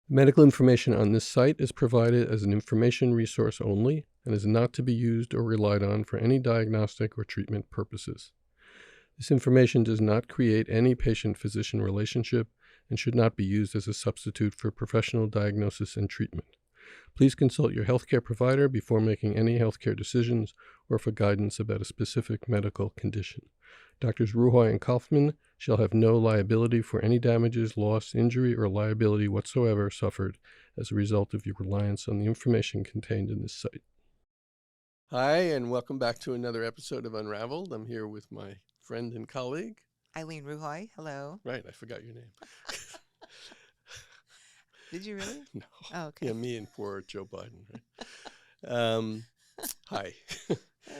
Medical information on this site is provided as an information resource only and is not to be used or relied on for any diagnostic or treatment purposes. This information does not create any patient-physician relationship and should not be used as a substitute for professional diagnosis and treatment. Please consult your healthcare provider before making any healthcare decisions or for guidance about a specific medical condition. Doctors Ruhoy and Kaufman shall have no liability for any damages, loss, injury, or liability whatsoever suffered as a result of your reliance on the information contained in this site. Hi, and welcome back to another episode of Unraveled. I'm here with my friend and colleague, Eileen Ruhoy. Hello. Right, I forgot your name. Did you really? No. Oh, okay. Yeah, me and poor Joe Biden. Right? Hi.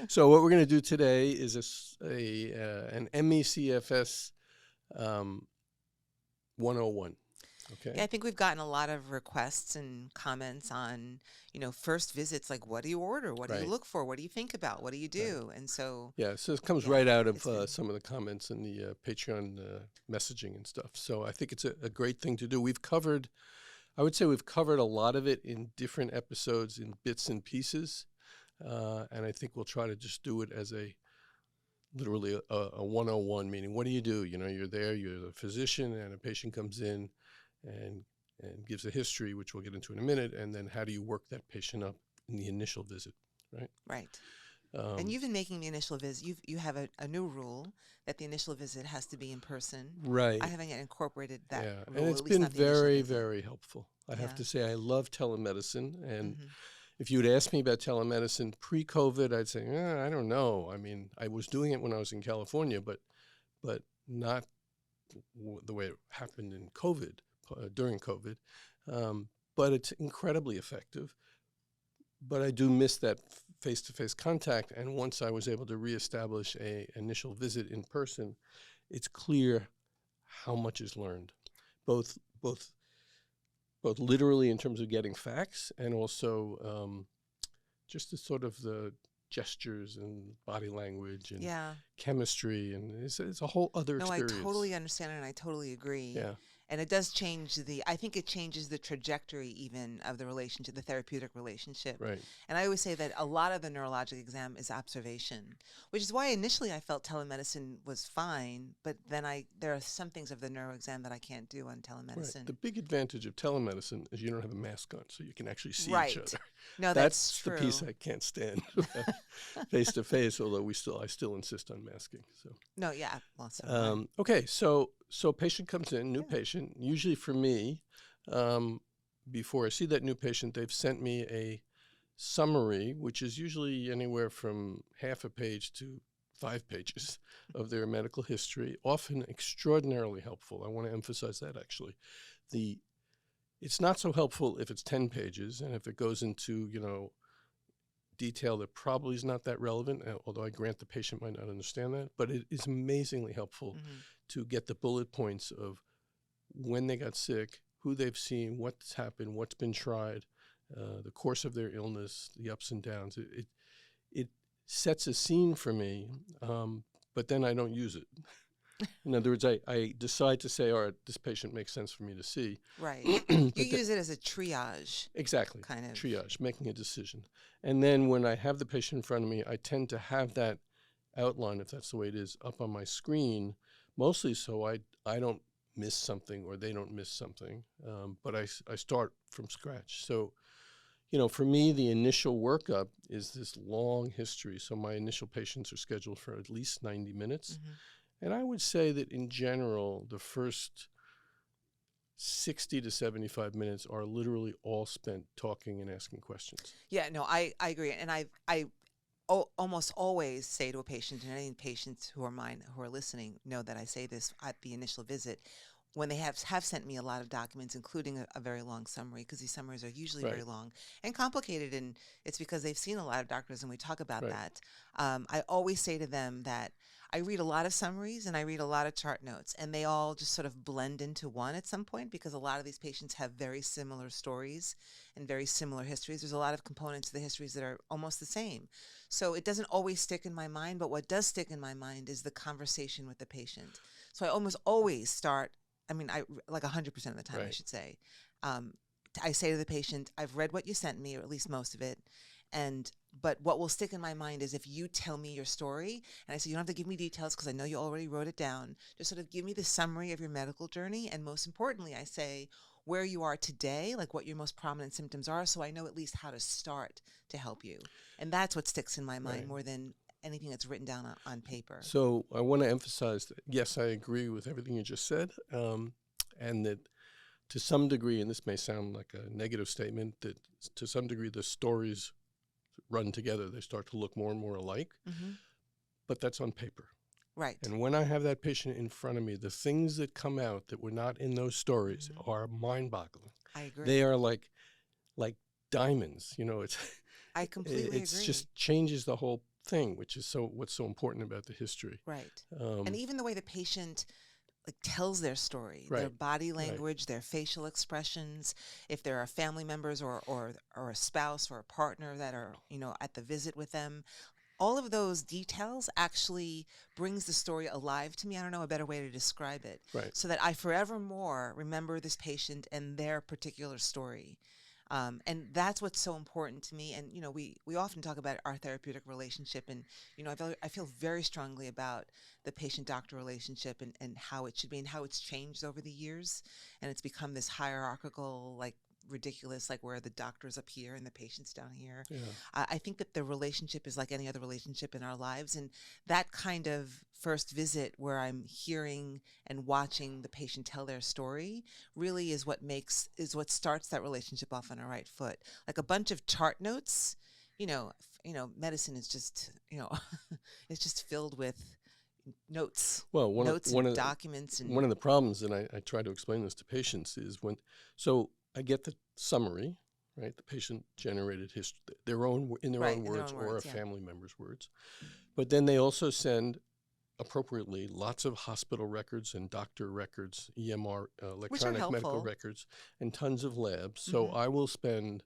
So what we're going to do today is an MECFS 101. Okay. Yeah, I think we've gotten a lot of requests and comments on, first visits, like what do you order? What do you look for? What do you think about? What do you do? Right. And so... Yeah, so it comes right out of some of the comments in the Patreon messaging and stuff. So I think it's a great thing to do. I would say we've covered a lot of it in different episodes in bits and pieces. And I think we'll try to just do it as literally a 101, meaning what do you do? You're there, you're the physician, and a patient comes in and gives a history, which we'll get into in a minute, and then how do you work that patient up in the initial visit, right? Right. And you've been making the initial visit. You have a new rule that the initial visit has to be in person. Right. I haven't incorporated that rule. And it's been very, very helpful. I have to say I love telemedicine, and if you would ask me about telemedicine pre-COVID, I'd say, I don't know. I mean, I was doing it when I was in California, but not the way it happened in COVID, during COVID. But it's incredibly effective. But I do miss that face-to-face contact. And once I was able to reestablish an initial visit in person, it's clear how much is learned, both literally in terms of getting facts and also just the sort of the gestures and body language and chemistry, and it's a whole other experience. No, I totally understand it, and I totally agree. Yeah. And it does change I think it changes the trajectory even of the relationship, the therapeutic relationship. Right. And I always say that a lot of the neurologic exam is observation, which is why initially I felt telemedicine was fine, but then there are some things of the neuro exam that I can't do on telemedicine. Right. The big advantage of telemedicine is you don't have a mask on, so you can actually see each other. No, that's true. The piece I can't stand face to face, although I still insist on masking. So. No, yeah. Well, okay, so patient comes in, new patient. Usually for me, before I see that new patient, they've sent me a summary, which is usually anywhere from half a page to 5 pages of their medical history, often extraordinarily helpful. I want to emphasize that, actually. It's not so helpful if it's 10 pages, and if it goes into, detail that probably is not that relevant, although I grant the patient might not understand that, but it is amazingly helpful to get the bullet points of when they got sick, who they've seen, what's happened, what's been tried, the course of their illness, the ups and downs. It sets a scene for me, but then I don't use it. In other words, I decide to say, all right, this patient makes sense for me to see. Right. You use it as a triage. Exactly. Kind of. Triage, making a decision. And then when I have the patient in front of me, I tend to have that outline, if that's the way it is, up on my screen, mostly so I don't miss something or they don't miss something. But I start from scratch. So, for me, the initial workup is this long history. So my initial patients are scheduled for at least 90 minutes. And I would say that in general, the first 60 to 75 minutes are literally all spent talking and asking questions. Yeah, no, I agree. And I almost always say to a patient, and any patients who are mine who are listening know that I say this at the initial visit, when they have sent me a lot of documents, including a very long summary, because these summaries are usually very long and complicated, and it's because they've seen a lot of doctors, and we talk about that. I always say to them that I read a lot of summaries and I read a lot of chart notes, and they all just sort of blend into one at some point because a lot of these patients have very similar stories and very similar histories. There's a lot of components of the histories that are almost the same. So it doesn't always stick in my mind, but what does stick in my mind is the conversation with the patient. So I almost always start, I mean, like 100% of the time, I should say, I say to the patient, I've read what you sent me, or at least most of it, but what will stick in my mind is if you tell me your story, and I say, you don't have to give me details because I know you already wrote it down. Just sort of give me the summary of your medical journey. And most importantly, I say where you are today, like what your most prominent symptoms are, so I know at least how to start to help you. And that's what sticks in my mind Right. more than anything that's written down on paper. So I want to emphasize that, yes, I agree with everything you just said, and that to some degree, and this may sound like a negative statement, that to some degree the stories run together. They start to look more and more alike, but that's on paper. Right. And when I have that patient in front of me, the things that come out that were not in those stories are mind-boggling. I agree. They are like diamonds. It's I completely it's agree. just changes the whole thing, which is what's so important about the history. Right. And even the way the patient tells their story, Right. their body language, Right. their facial expressions, if there are family members or a spouse or a partner that are, at the visit with them, all of those details actually brings the story alive to me. I don't know a better way to describe it. Right. So that I forevermore remember this patient and their particular story. And that's what's so important to me. And, we often talk about our therapeutic relationship. And, I feel very strongly about the patient-doctor relationship and how it should be and how it's changed over the years. And it's become this hierarchical, ridiculous, where the doctor's up here and the patient's down here. Yeah. I think that the relationship is like any other relationship in our lives. And that kind of first visit where I'm hearing and watching the patient tell their story really is what starts that relationship off on a right foot. Like a bunch of chart notes, medicine is just, it's just filled with notes. Well, and documents. One of the problems, and I try to explain this to patients, is so I get the summary, right? The patient-generated history, in their own words or a family member's words. But then they also send, appropriately, lots of hospital records and doctor records, EMR, electronic medical records, and tons of labs. So I will spend,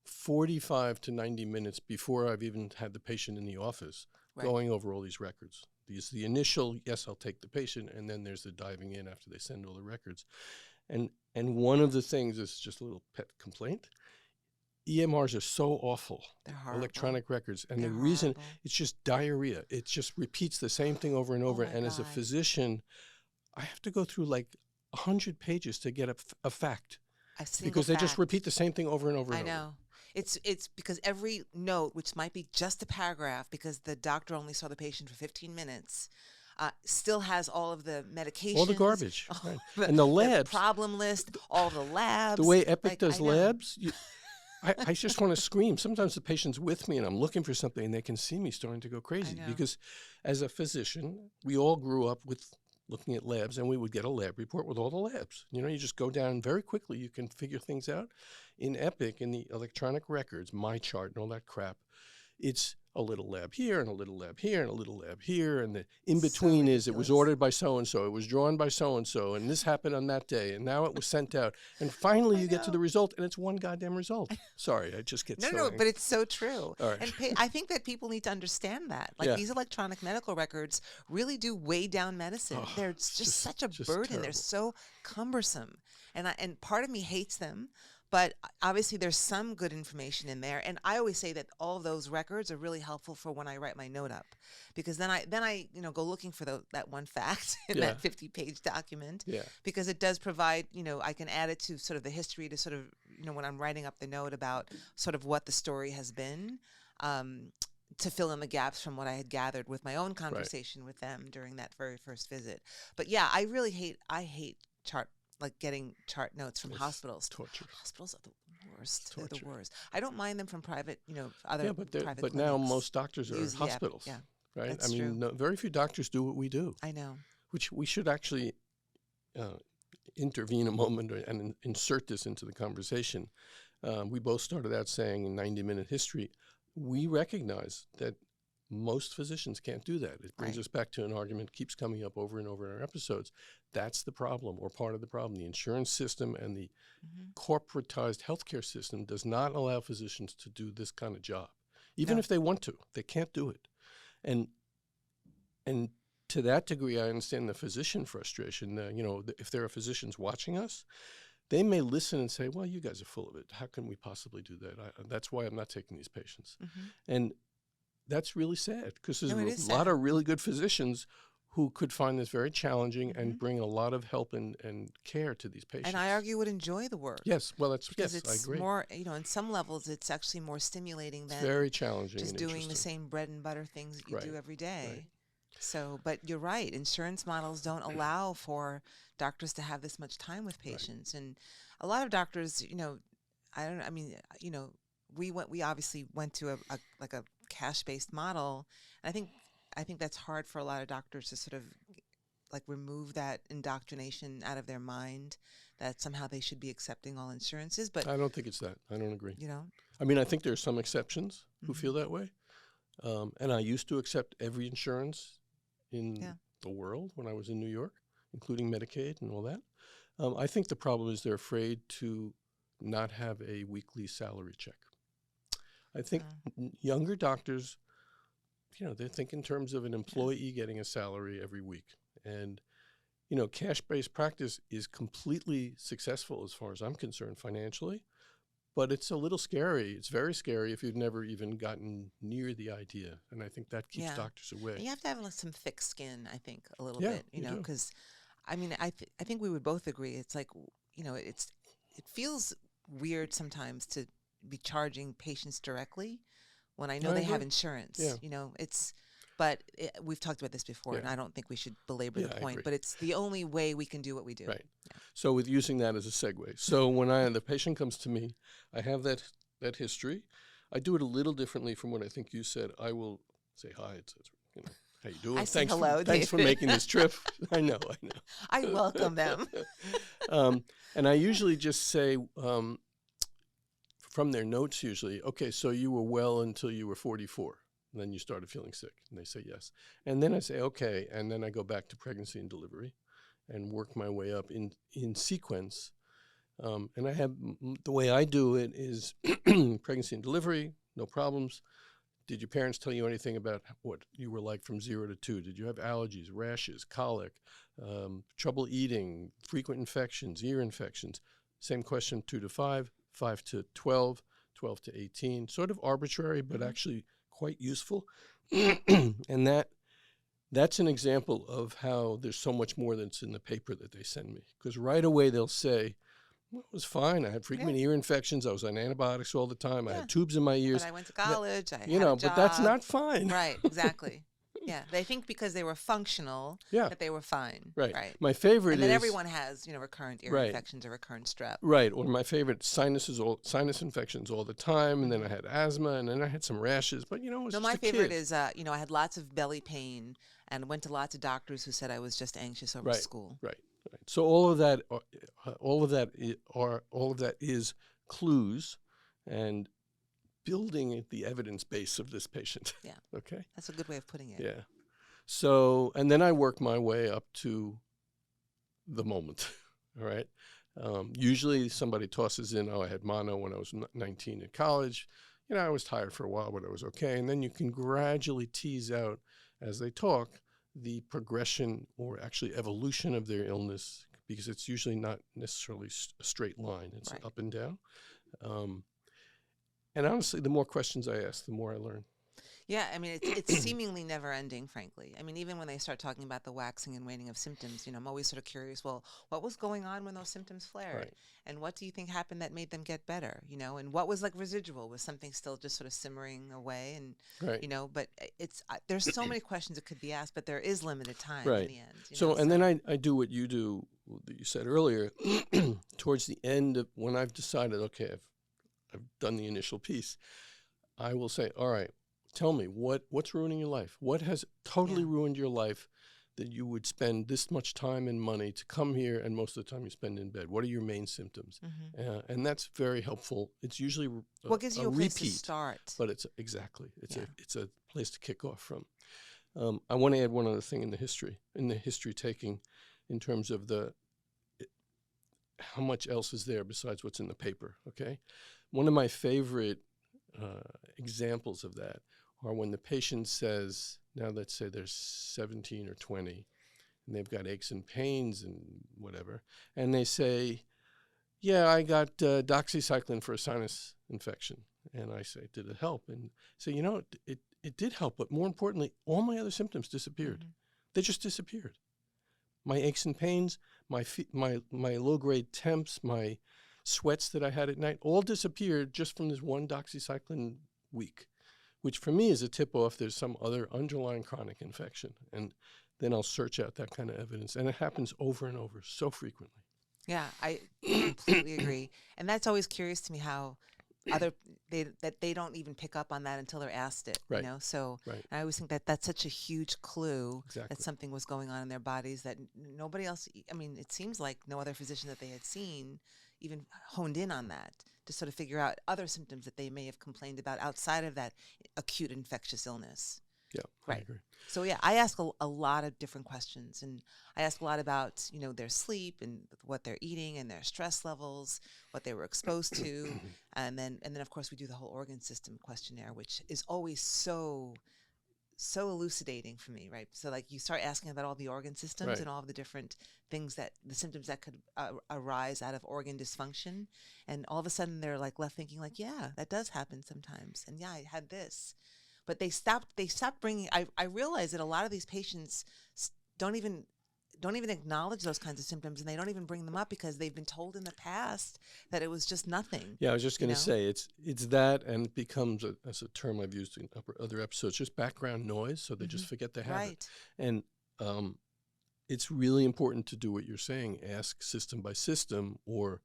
45 to 90 minutes before I've even had the patient in the office going over all these records. The initial, yes, I'll take the patient, and then there's the diving in after they send all the records. And one of the things is just a little pet complaint. EMRs are so awful. They're horrible. Electronic records. And They're the reason, horrible. it's just diarrhea. It just repeats the same thing over and over. And as a physician, I have to go through 100 pages to get a fact. Because they just repeat the same thing over and over and over. I know. It's because every note, which might be just a paragraph, because the doctor only saw the patient for 15 minutes, still has all of the medications. All the garbage. Right. And the labs. The problem list, all the labs. The way Epic does labs, I just want to scream. Sometimes the patient's with me and I'm looking for something and they can see me starting to go crazy. Because as a physician, we all grew up with looking at labs and we would get a lab report with all the labs. You just go down very quickly. You can figure things out. In Epic, in the electronic records, MyChart and all that crap, it's a little lab here and a little lab here and a little lab here. And the in-between is it was ordered by so-and-so, it was drawn by so-and-so, and this happened on that day, and now it was sent out. And finally you get to the result, and it's one goddamn result. Sorry, I just get No, but it's so true. All right. And I think that people need to understand that. These electronic medical records really do weigh down medicine. They're just such a burden. Terrible. They're so cumbersome. And part of me hates them. But obviously there's some good information in there. And I always say that all of those records are really helpful for when I write my note up. Because then I go looking for that one fact in that 50-page document. Yeah. Because it does provide, I can add it to sort of the history to sort of, when I'm writing up the note about sort of what the story has been, to fill in the gaps from what I had gathered with my own conversation with them during that very first visit. But yeah, I hate chart getting chart notes from hospitals. Torture. Hospitals are the worst. Torture. They're the worst. I don't mind them from private, other private clinics. But now most doctors are hospitals. Yeah, right? That's true. Very few doctors do what we do. I know. Which we should actually intervene a moment and insert this into the conversation. We both started out saying in 90-minute history, we recognize that most physicians can't do that. It brings us back to an argument, keeps coming up over and over in our episodes. That's the problem, or part of the problem. The insurance system and the corporatized healthcare system does not allow physicians to do this kind of job. Even if they want to, they can't do it. And to that degree, I understand the physician frustration. If there are physicians watching us, they may listen and say, well, you guys are full of it. How can we possibly do that? That's why I'm not taking these patients. And that's really sad, because there's No, it a is lot sad. of really good physicians who could find this very challenging and bring a lot of help and care to these patients. And I argue would enjoy the work. Yes, well, because I it's agree. more, in some levels, it's actually more stimulating It's than very challenging just and doing the interesting. same bread and butter things that you do Right, every day. right. So, but you're right. Insurance models don't allow for doctors to have this much time with patients, and a lot of doctors, we obviously went to a cash-based model. And I think that's hard for a lot of doctors to sort of like remove that indoctrination out of their mind that somehow they should be accepting all insurances. But I don't think it's that. I don't agree. you know, I mean, I think there are some exceptions who feel that way. And I used to accept every insurance in the world when I was in New York, including Medicaid and all that. I think the problem is they're afraid to not have a weekly salary check. I think younger doctors, they think in terms of an employee getting a salary every week. And, cash-based practice is completely successful as far as I'm concerned financially, but it's a little scary. It's very scary if you've never even gotten near the idea. And I think that keeps doctors away. And you have to have some thick skin, I think, a little Yeah, bit, you do. because, I mean, I think we would both agree. It's like, it feels weird sometimes to be charging patients directly when I know they have insurance. Yeah. But we've talked about this before, and I don't think we should belabor the I point. agree. But it's the only way we can do what we do. Right. So with using that as a segue, so when the patient comes to me, I have that history. I do it a little differently from what I think you said. I will say hi, etc. How you doing? I say hello, Thanks for David. making this trip. I know. I welcome them. And I usually just say, from their notes usually, okay, so you were well until you were 44. And then you started feeling sick. And they say yes. And then I say, okay. And then I go back to pregnancy and delivery and work my way up in sequence. And I have, the way I do it is pregnancy and delivery, no problems. Did your parents tell you anything about what you were like from 0 to 2? Did you have allergies, rashes, colic, trouble eating, frequent infections, ear infections? Same question, 2 to 5, 5 to 12, 12 to 18. Sort of arbitrary, but actually quite useful. And that's an example of how there's so much more that's in the paper that they send me. Because right away they'll say, well, it was fine. I had frequent ear infections. I was on antibiotics all the time. I had tubes in my ears. But I went to college. I had a job. But that's not fine. Right, exactly. Yeah, they think because they were functional that they were fine. Right. Right. My favorite and then is everyone has, recurrent ear infections or recurrent strep. Right. Or my favorite sinus infections all the time, and then I had asthma, and then I had some rashes. But it was No, just my a favorite kid. is I had lots of belly pain and went to lots of doctors who said I was just anxious over school. Right. So all of that is clues and building the evidence base of this patient. Yeah. Okay. That's a good way of putting it. Yeah. So, and then I work my way up to the moment. All right. Usually somebody tosses in, I had mono when I was 19 in college. I was tired for a while, but I was okay. And then you can gradually tease out as they talk the progression or actually evolution of their illness, because it's usually not necessarily a straight line. It's up and down. And honestly, the more questions I ask, the more I learn. Yeah, I mean, it's seemingly never ending, frankly. I mean, even when they start talking about the waxing and waning of symptoms, I'm always sort of curious, well, what was going on when those symptoms flared? Right. And what do you think happened that made them get better? And what was like residual? Was something still just sort of simmering away? And, but there's so many questions that could be asked, but there is limited time in the end. So then I do what you do, that you said earlier, towards the end of when I've decided, okay, I've done the initial piece, I will say, all right, tell me what's ruining your life? What has totally ruined your life that you would spend this much time and money to come here, and most of the time you spend in bed? What are your main symptoms? And that's very helpful. It's usually what gives you a place repeat, to start? but it's it's a place to kick off from. I want to add one other thing in the history taking, in terms of how much else is there besides what's in the paper. Okay, one of my favorite examples of that are when the patient says, now let's say they're 17 or 20, and they've got aches and pains and whatever, and they say, Yeah, I got doxycycline for a sinus infection. And I say, did it help? And say, it did help. But more importantly, all my other symptoms disappeared. Mhm. They just disappeared. My aches and pains, my low-grade temps, my sweats that I had at night, all disappeared just from this one doxycycline week, which for me is a tip-off there's some other underlying chronic infection. And then I'll search out that kind of evidence. And it happens over and over so frequently. Yeah, I completely agree. And that's always curious to me how they don't even pick up on that until they're asked it, Right. So Right. I always think that that's such a huge clue Exactly. that something was going on in their bodies that nobody else, I mean, it seems like no other physician that they had seen even honed in on that to sort of figure out other symptoms that they may have complained about outside of that acute infectious illness. Yeah, Right. I agree. So yeah, I ask a lot of different questions, and I ask a lot about their sleep and what they're eating and their stress levels, what they were exposed to, and then of course we do the whole organ system questionnaire, which is always so elucidating for me, right? So like you start asking about all the organ systems Right. and all of the different things that the symptoms that could arise out of organ dysfunction, and all of a sudden they're like left thinking like, yeah, that does happen sometimes, and yeah, I had this. But they stopped bringing, I realize that a lot of these patients don't even acknowledge those kinds of symptoms, and they don't even bring them up because they've been told in the past that it was just nothing. Yeah, I was just going to say it's that, and it becomes as a term I've used in other episodes, just background noise, so they just forget they have Right. it. And it's really important to do what you're saying: ask system by system or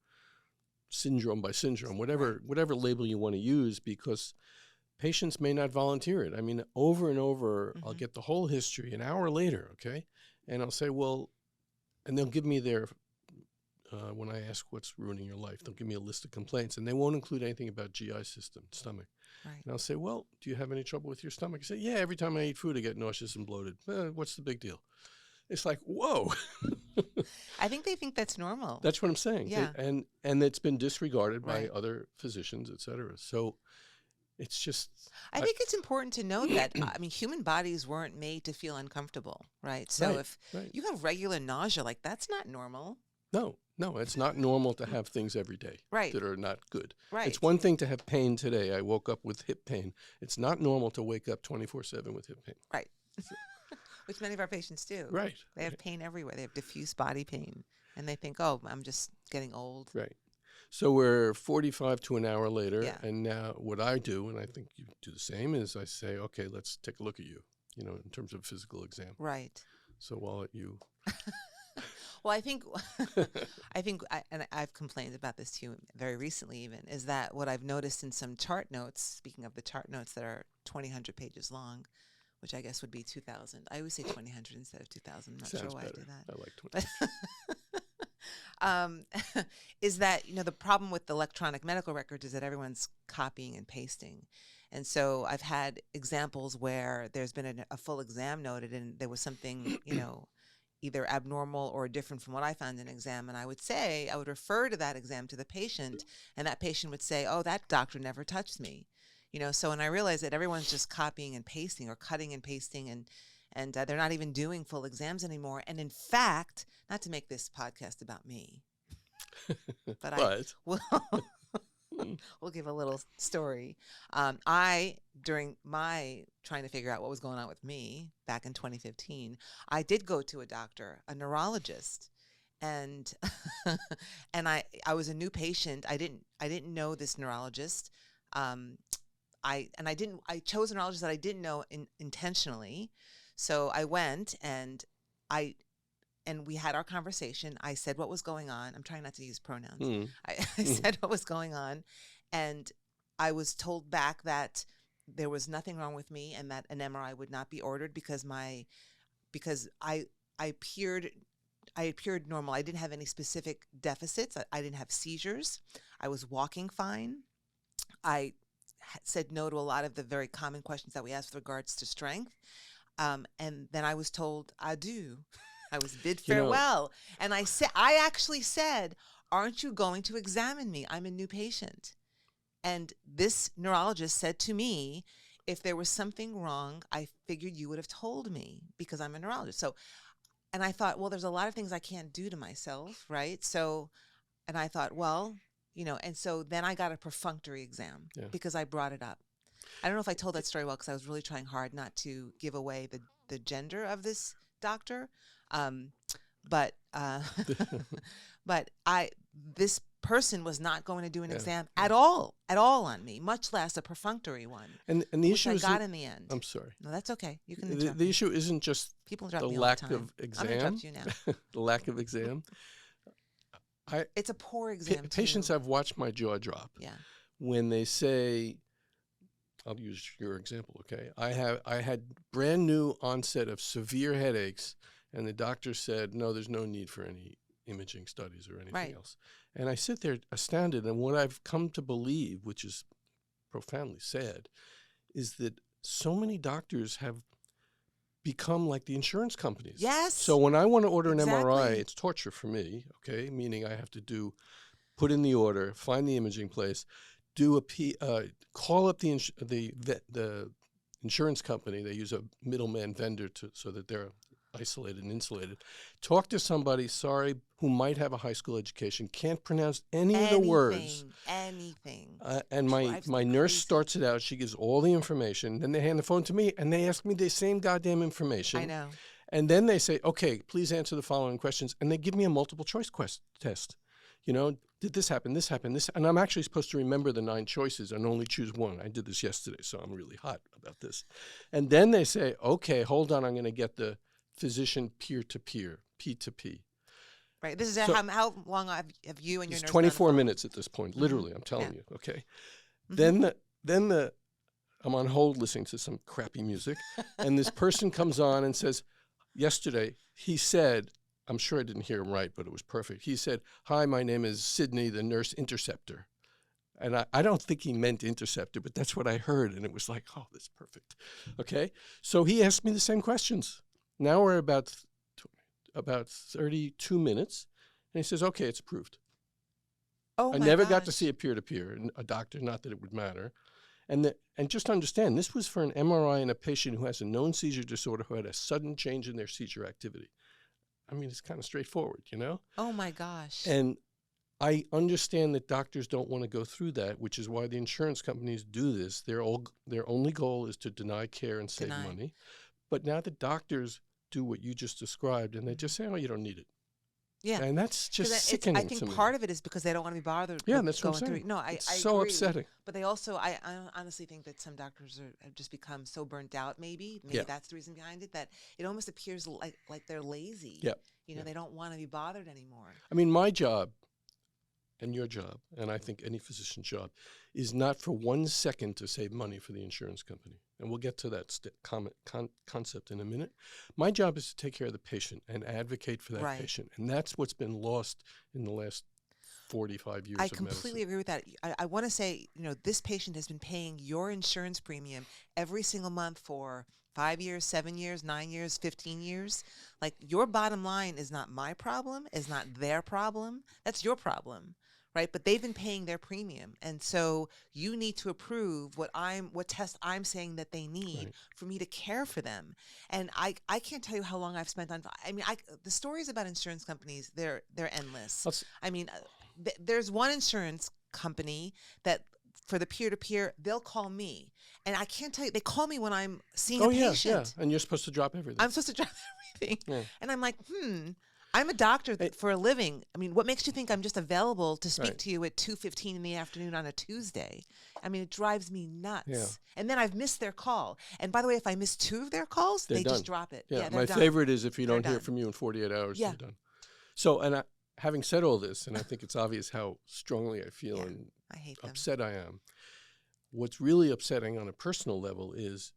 syndrome by syndrome, whatever label you want to use, because patients may not volunteer it. I mean, over and over, I'll get the whole history an hour later, okay? And I'll say, well, and they'll give me their, when I ask what's ruining your life, they'll give me a list of complaints, and they won't include anything about GI system, stomach. Right. And I'll say, well, do you have any trouble with your stomach? I say, yeah, every time I eat food, I get nauseous and bloated. What's the big deal? It's like, whoa. I think they think that's normal. That's what I'm saying. Yeah. And it's been disregarded by Right. other physicians, et cetera. So it's just... I think it's important to know that, I mean, human bodies weren't made to feel uncomfortable, right? So if you have regular nausea, like that's not normal. No, it's not normal to have things every day that are not good. Right. It's one thing to have pain today. I woke up with hip pain. It's not normal to wake up 24/7 with hip pain. Right. Which many of our patients do. Right. They have pain everywhere. They have diffuse body pain. And they think, oh, I'm just getting old. Right. So we're 45 to an hour later, Yeah. and now what I do, and I think you do the same, is I say, okay, let's take a look at you, in terms of physical exam. Right. So I'll let you... Well, I think, and I've complained about this too very recently even, is that what I've noticed in some chart notes, speaking of the chart notes that are 2,000 pages long, which I guess would be 2,000. I always say 2,000 instead of 2,000. I'm not sure why better. I do that. I like 20. Is that, the problem with the electronic medical records is that everyone's copying and pasting. And so I've had examples where there's been a full exam noted and there was something, either abnormal or different from what I found in an exam. And I would refer to that exam to the patient, and that patient would say, oh, that doctor never touched me. So when I realized that everyone's just copying and pasting or cutting and pasting, and they're not even doing full exams anymore. And in fact, not to make this podcast about me, but we'll give a little story. During my trying to figure out what was going on with me back in 2015, I did go to a doctor, a neurologist, and and I was a new patient. I didn't know this neurologist. I chose a neurologist that I didn't know intentionally. So I went and we had our conversation. I said what was going on. I'm trying not to use pronouns. I said what was going on, and I was told back that there was nothing wrong with me and that an MRI would not be ordered because I appeared normal. I didn't have any specific deficits. I didn't have seizures. I was walking fine. I said no to a lot of the very common questions that we ask with regards to strength. And then I was told adieu. I was bid farewell. And I actually said, aren't you going to examine me? I'm a new patient. And this neurologist said to me, if there was something wrong, I figured you would have told me because I'm a neurologist. So, and I thought, well, there's a lot of things I can't do to myself, right? So And I thought, well, and so then I got a perfunctory exam Yeah. because I brought it up. I don't know if I told that story well because I was really trying hard not to give away the gender of this doctor. But this person was not going to do an Yeah. exam at all on me, much less a perfunctory one, And the which issue I is got in the end. I'm sorry. No, that's okay. You can interrupt The me. issue isn't just People interrupt the me all the lack time. of I'm exam. going to interrupt you now. The lack of exam. It's a poor exam, Patients too. have watched my jaw drop Yeah. when they say, I'll use your example, okay? I had brand new onset of severe headaches, and the doctor said, no, there's no need for any imaging studies or anything else. And I sit there astounded, and what I've come to believe, which is profoundly sad, is that so many doctors have become like the insurance companies. Yes. So when I want to order an MRI, Exactly. it's torture for me, okay? Meaning I have to put in the order, find the imaging place, call up the insurance company. They use a middleman vendor so that they're isolated and insulated. Talk to somebody, who might have a high school education, can't pronounce any of the words. Anything. And my nurse starts it out. She gives all the information. Then they hand the phone to me, and they ask me the same goddamn information. I know. And then they say, okay, please answer the following questions. And they give me a multiple choice test. Did this happen, this happened, this? And I'm actually supposed to remember the 9 choices and only choose one. I did this yesterday, so I'm really hot about this. And then they say, okay, hold on, I'm going to get the physician peer-to-peer, P2P. Right. This is So- how long have you and your It's nurse 24 been on the phone? minutes at this point, literally, I'm telling you, okay? Mhm. Then I'm on hold listening to some crappy music, and this person comes on and says, yesterday, he said, I'm sure I didn't hear him right, but it was perfect. He said, hi, my name is Sydney, the nurse interceptor. And I don't think he meant interceptor, but that's what I heard. And it was like, oh, that's perfect. Okay. So he asked me the same questions. Now we're about 32 minutes. And he says, okay, it's approved. Oh I my never got to gosh. see a peer-to-peer, a doctor, not that it would matter. And just understand, this was for an MRI in a patient who has a known seizure disorder who had a sudden change in their seizure activity. I mean, it's kind of straightforward, Oh my gosh. And I understand that doctors don't want to go through that, which is why the insurance companies do this. Their only goal is to deny care and save money. But now the doctors do what you just described, and they just say, oh, you don't need it. Yeah. And that's just 'Cause sickening I to think me. part of it is because they don't want to be bothered Yeah, with that's going what I'm saying. through. No, It's I so agree. upsetting. But they also, I honestly think that some doctors have just become so burnt out. Maybe Yeah. that's the reason behind it. That it almost appears like they're lazy. Yeah. They don't want to be bothered anymore. I mean, my job and your job, and I think any physician's job, is not for 1 second to save money for the insurance company. And we'll get to that concept in a minute. My job is to take care of the patient and advocate for that Right. patient. And that's what's been lost in the last 45 years I of completely medicine. agree with that. I want to say, this patient has been paying your insurance premium every single month for 5 years, 7 years, 9 years, 15 years. Like, your bottom line is not my problem, is not their problem. That's your problem, right? But they've been paying their premium. And so you need to approve what test I'm saying that they need Right. for me to care for them. And I can't tell you how long I've spent on, the stories about insurance companies, they're endless. I mean, there's one insurance company that for the peer-to-peer, they'll call me. And I can't tell you, they call me when I'm seeing a patient. Yeah. And you're supposed to drop everything. I'm supposed to drop everything. Yeah. And I'm like, I'm a doctor for a living. I mean, what makes you think I'm just available to speak Right. to you at 2:15 in the afternoon on a Tuesday? I mean, it drives me nuts. Yeah. And then I've missed their call. And by the way, if I miss 2 of their calls, They're they just done. drop it. Yeah, they're my done. favorite is if you They're don't hear done. from you in 48 hours, Yeah. they're done. So, having said all this, and I think it's obvious how strongly I feel Yeah, and I hate them. upset I am, what's really upsetting on a personal level is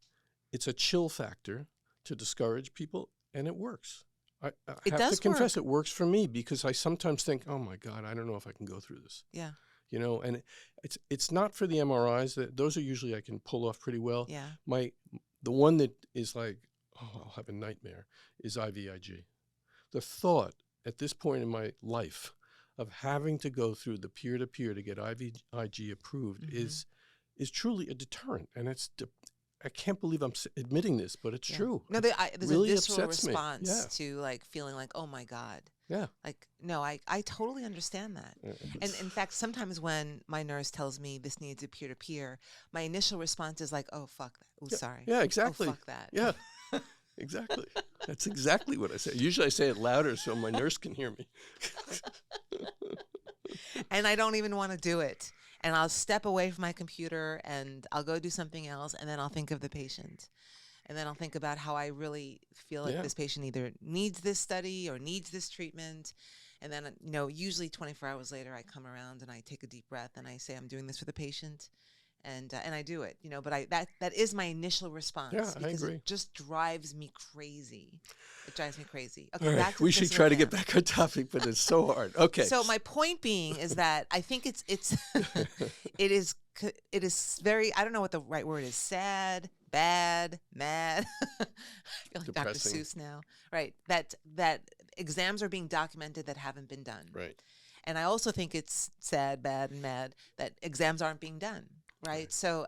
it's a chill factor to discourage people, and it works. I It have does to confess work. it works for me because I sometimes think, oh my God, I don't know if I can go through this. Yeah. And it's not for the MRIs. Those are usually I can pull off pretty well. Yeah. The one that is like, oh, I'll have a nightmare is IVIG. The thought at this point in my life of having to go through the peer-to-peer to get IVIG approved is truly a deterrent, and I can't believe I'm admitting this, but it's Yeah. true. No, there's really a visceral upsets me. response Yeah. to like feeling like, oh my God. Yeah. Like, no, I totally understand that. And in fact, sometimes when my nurse tells me this needs a peer-to-peer, my initial response is like, oh, fuck that. Oh, Yeah, sorry. yeah, exactly. Oh, fuck that. Yeah, exactly. That's exactly what I say. Usually I say it louder so my nurse can hear me. And I don't even want to do it. And I'll step away from my computer and I'll go do something else. And then I'll think of the patient. And then I'll think about how I really feel like Yeah. this patient either needs this study or needs this treatment. And then, usually 24 hours later, I come around and I take a deep breath and I say, I'm doing this for the patient. And I do it, but that is my initial response. Yeah, I because agree. it just drives me crazy. It drives me crazy. Okay, All right, back to we the should physical try to get exam. back on topic, but it's so hard. Okay. So my point being is that I think it's it is very, I don't know what the right word is, sad, bad, mad. I feel like Depressing. Dr. Seuss now. Right. That exams are being documented that haven't been done. Right. And I also think it's sad, bad, and mad that exams aren't being done. Right. So,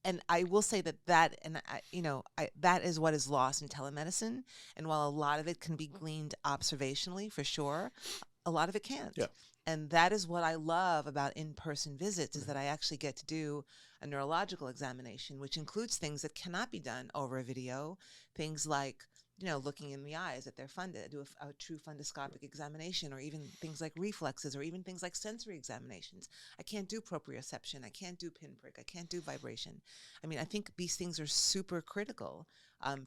and I will say that that is what is lost in telemedicine. And while a lot of it can be gleaned observationally, for sure, a lot of it can't. Yeah. And that is what I love about in-person visits, is that I actually get to do a neurological examination, which includes things that cannot be done over a video, things like, looking in the eyes at their funded, do a true fundoscopic examination, or even things like reflexes, or even things like sensory examinations. I can't do proprioception. I can't do pinprick. I can't do vibration. I mean, I think these things are super critical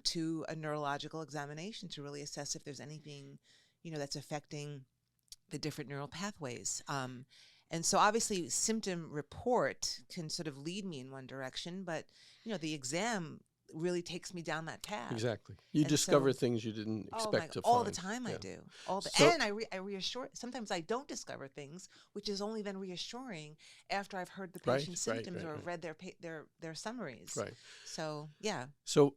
to a neurological examination to really assess if there's anything, that's affecting the different neural pathways. And so obviously symptom report can sort of lead me in one direction, but, the exam really takes me down that path. Exactly. You And discover so- things you didn't expect to find. all the time I Yeah. do. So- And I reassure. Sometimes I don't discover things, which is only then reassuring after I've heard the Right, patient's right, symptoms right, or right. read their summaries. Right. So yeah. So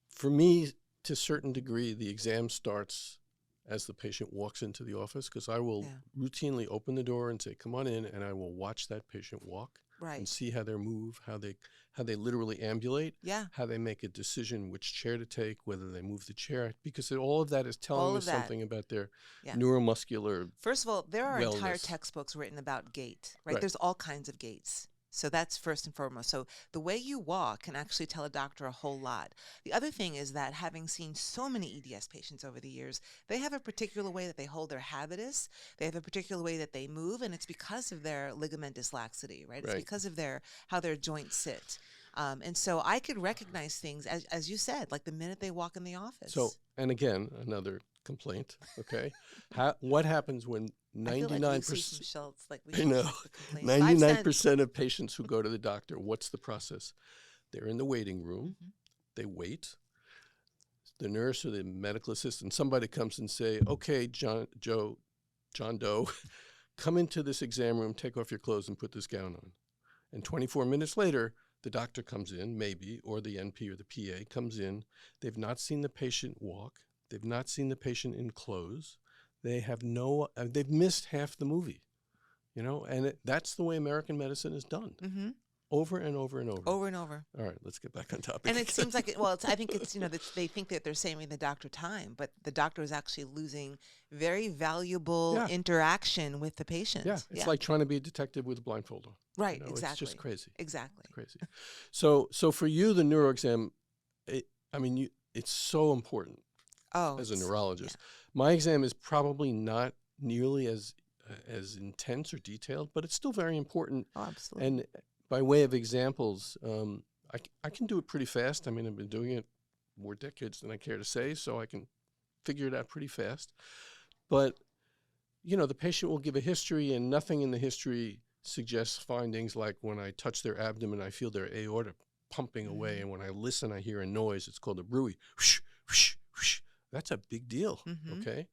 for me, to a certain degree, the exam starts as the patient walks into the office, because I will routinely open the door and say, come on in, and I will watch that patient walk and Right. see how they move, how they literally ambulate, Yeah. how they make a decision which chair to take, whether they move the chair, because all of that is telling All me of that. something about their Yeah. neuromuscular. First of all, there are entire wellness. textbooks written about gait, right? Right. There's all kinds of gaits. So that's first and foremost. So the way you walk can actually tell a doctor a whole lot. The other thing is that, having seen so many EDS patients over the years, they have a particular way that they hold their habitus. They have a particular way that they move, and it's because of their ligamentous laxity, right? It's Right. because of how their joints sit. And so I could recognize things, as you said, like the minute they walk in the office. So, and again, another complaint, okay? What happens when I feel like 99%, Lucy from Schultz, like we I should know, make the complaint. 99% of patients who go to the doctor, what's the process? They're in the waiting room. Mhm. They wait. The nurse or the medical assistant, somebody comes and say, okay, John Doe, come into this exam room, take off your clothes and put this gown on. And 24 minutes later, the doctor comes in, maybe, or the NP or the PA comes in. They've not seen the patient walk. They've not seen the patient in clothes. They've missed half the movie, and that's the way American medicine is done, Mm-hmm. over and over and over. Over and over. All right, let's get back on topic. And it seems like, I think it's, that they think that they're saving the doctor time, but the doctor is actually losing very valuable Yeah. interaction with the patient. Yeah, it's like trying to be a detective with a blindfold on. Right, It's exactly. just crazy. Exactly. Crazy. So for you, the neuro exam, it's so important Oh, as a it's- neurologist. My exam is probably not nearly as intense or detailed, but it's still very important. Oh, absolutely. And by way of examples, I can do it pretty fast. I've been doing it more decades than I care to say, so I can figure it out pretty fast. But, the patient will give a history, and nothing in the history suggests findings like when I touch their abdomen, I feel their aorta pumping away, and when I listen, I hear a noise. It's called a bruit. Whoosh, whoosh, whoosh. That's a big deal, Mhm. okay?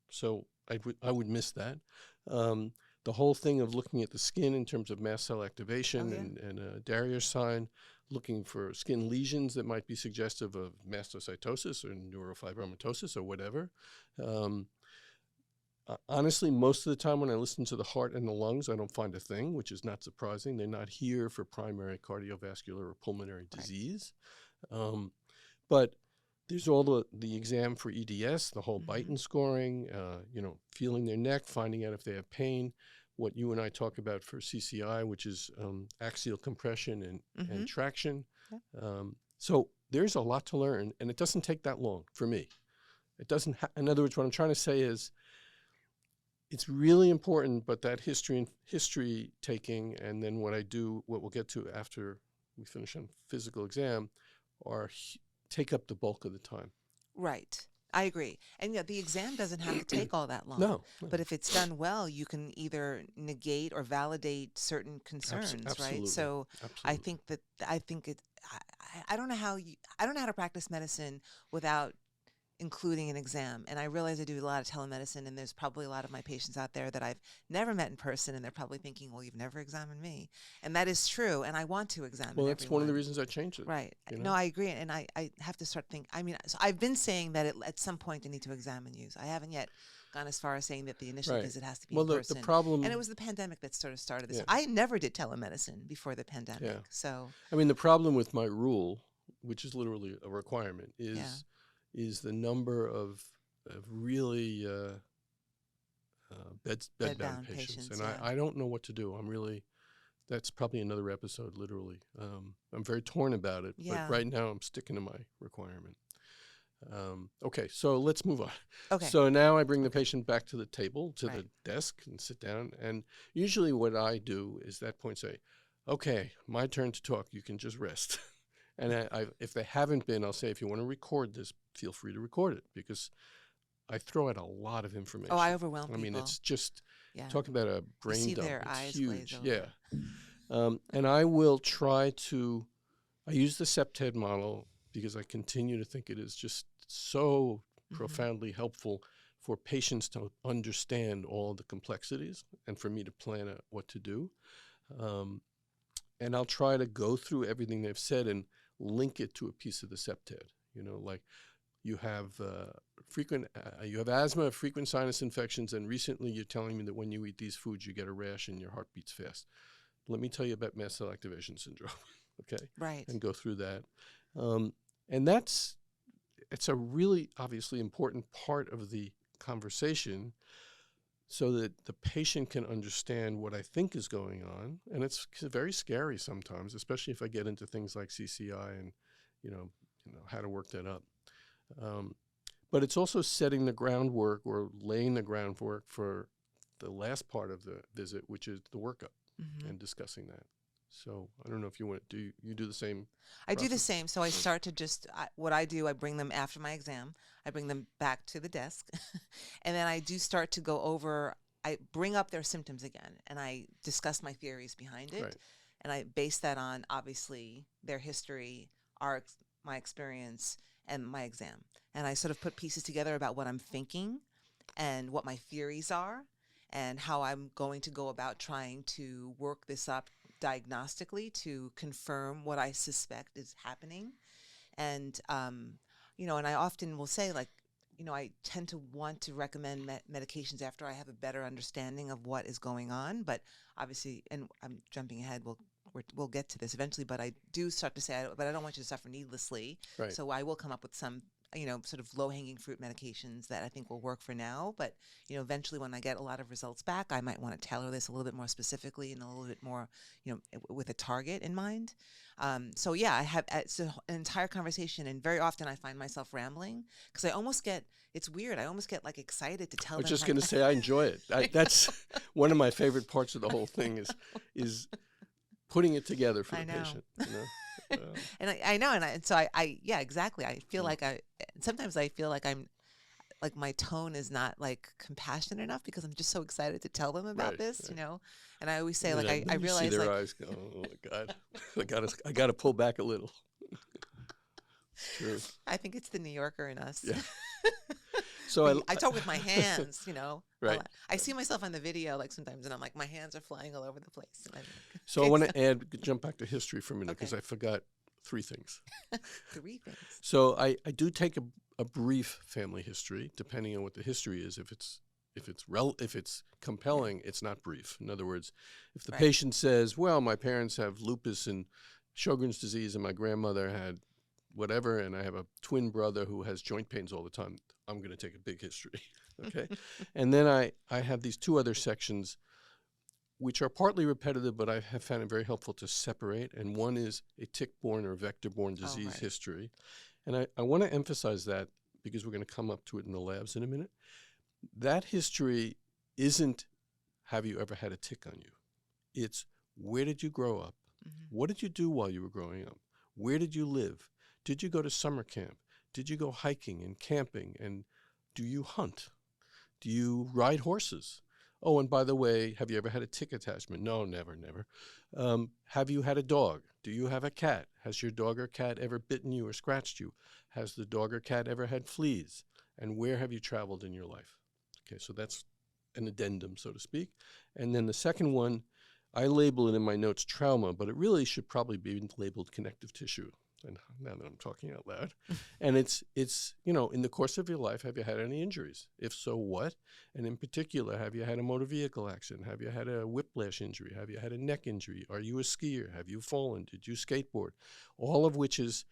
So I would miss that. The whole thing of looking at the skin in terms of mast cell activation Oh, yeah. and a Darrier sign, looking for skin lesions that might be suggestive of mastocytosis or neurofibromatosis or whatever. Honestly, most of the time when I listen to the heart and the lungs, I don't find a thing, which is not surprising. They're not here for primary cardiovascular or pulmonary disease. Um, but there's all the exam for EDS, the whole Beighton scoring, feeling their neck, finding out if they have pain, what you and I talk about for CCI, which is axial compression and traction. Yeah. So there's a lot to learn, and it doesn't take that long for me. It doesn't. In other words, what I'm trying to say is, it's really important, but that history taking, and then what we'll get to after we finish on physical exam, take up the bulk of the time. Right. I agree. And the exam doesn't have to take all that long. No. But if it's done well, you can either negate or validate certain concerns, Absolutely. right? So Absolutely. I think I don't know how to practice medicine without including an exam. And I realize I do a lot of telemedicine, and there's probably a lot of my patients out there that I've never met in person, and they're probably thinking, well, you've never examined me. And that is true, and I want to examine Well, that's everyone. one of the reasons I changed it. Right. You know? No, I agree. And I have to start thinking, so I've been saying that at some point I need to examine you. So I haven't yet gone as far as saying that the initial visit has to be in person. The problem... And it was the pandemic that sort of started this. Yeah. I never did telemedicine before the pandemic. Yeah. So I mean, the problem with my rule, which is literally a requirement, is the number of really bedbound patients. And I don't know what to do. That's probably another episode, literally. I'm very torn about it, but right now I'm sticking to my requirement. Okay, so let's move on. Okay. So now I bring the patient back to the table, to the desk, and sit down. And usually what I do is at that point say, okay, my turn to talk. You can just rest. And if they haven't been, I'll say, if you want to record this, feel free to record it, because I throw out a lot of information. Oh, I overwhelm people. I mean, it's just, talk about a brain dump. You see their it's eyes huge. glaze over. Yeah. And I will try to, I use the septad model because I continue to think it is just so profoundly helpful for patients to understand all the complexities and for me to plan out what to do. And I'll try to go through everything they've said and link it to a piece of the septad. Like you have asthma, frequent sinus infections, and recently you're telling me that when you eat these foods, you get a rash and your heart beats fast. Let me tell you about mast cell activation syndrome, okay? Right. And go through that. And it's a really obviously important part of the conversation so that the patient can understand what I think is going on. And it's very scary sometimes, especially if I get into things like CCI and, how to work that up. But it's also setting the groundwork or laying the groundwork for the last part of the visit, which is the workup and discussing that. So I don't know if you want to do the same. I do the same. So I start to what I do, I bring them after my exam. I bring them back to the desk. And then I do start to go over, I bring up their symptoms again, and I discuss my theories behind it. Right. And I base that on, obviously, their history, my experience, and my exam. And I sort of put pieces together about what I'm thinking and what my theories are and how I'm going to go about trying to work this up diagnostically to confirm what I suspect is happening. And, and I often will say, I tend to want to recommend medications after I have a better understanding of what is going on. But obviously, and I'm jumping ahead, we'll get to this eventually, but I do start to say, but I don't want you to suffer needlessly. Right. So I will come up with some, sort of low-hanging fruit medications that I think will work for now. But, eventually when I get a lot of results back, I might want to tailor this a little bit more specifically and a little bit more, with a target in mind. So yeah, it's an entire conversation, and very often I find myself rambling because it's weird. I almost get excited to tell them. I was just going to say, I enjoy it. That's one of my favorite parts of the whole thing is putting it together for the patient. And I know, and so I exactly. I feel sometimes I feel like I'm, my tone is not compassionate enough because I'm just so excited to tell them about this, And I always say, I realize, see their eyes go, oh my God, I got to pull back a little. True. I think it's the New Yorker in us. Yeah. So I talk with my hands, Right. I see myself on the video sometimes, and I'm my hands are flying all over the place. So I want to jump back to history for a minute because I forgot 3 things. 3 things. So I do take a brief family history, depending on what the history is. If it's if it's compelling, it's not brief. In other words, if the Right. patient says, "Well, my parents have lupus and Sjogren's disease, and my grandmother had whatever, and I have a twin brother who has joint pains all the time," I'm going to take a big history. Okay, and then I have these two other sections, which are partly repetitive, but I have found it very helpful to separate. And one is a tick-borne or vector-borne disease right. history. And I want to emphasize that because we're going to come up to it in the labs in a minute. That history isn't, have you ever had a tick on you? It's, where did you grow up? What did you do while you were growing up? Where did you live? Did you go to summer camp? Did you go hiking and camping? And do you hunt? Do you ride horses? Oh, and by the way, have you ever had a tick attachment? No, never, never. Have you had a dog? Do you have a cat? Has your dog or cat ever bitten you or scratched you? Has the dog or cat ever had fleas? And where have you traveled in your life? Okay, so that's an addendum, so to speak. And then the second one, I label it in my notes trauma, but it really should probably be labeled connective tissue. And now that I'm talking out loud, and it's in the course of your life, have you had any injuries? If so, what? And in particular, have you had a motor vehicle accident? Have you had a whiplash injury? Have you had a neck injury? Are you a skier? Have you fallen? Did you skateboard? All of which is,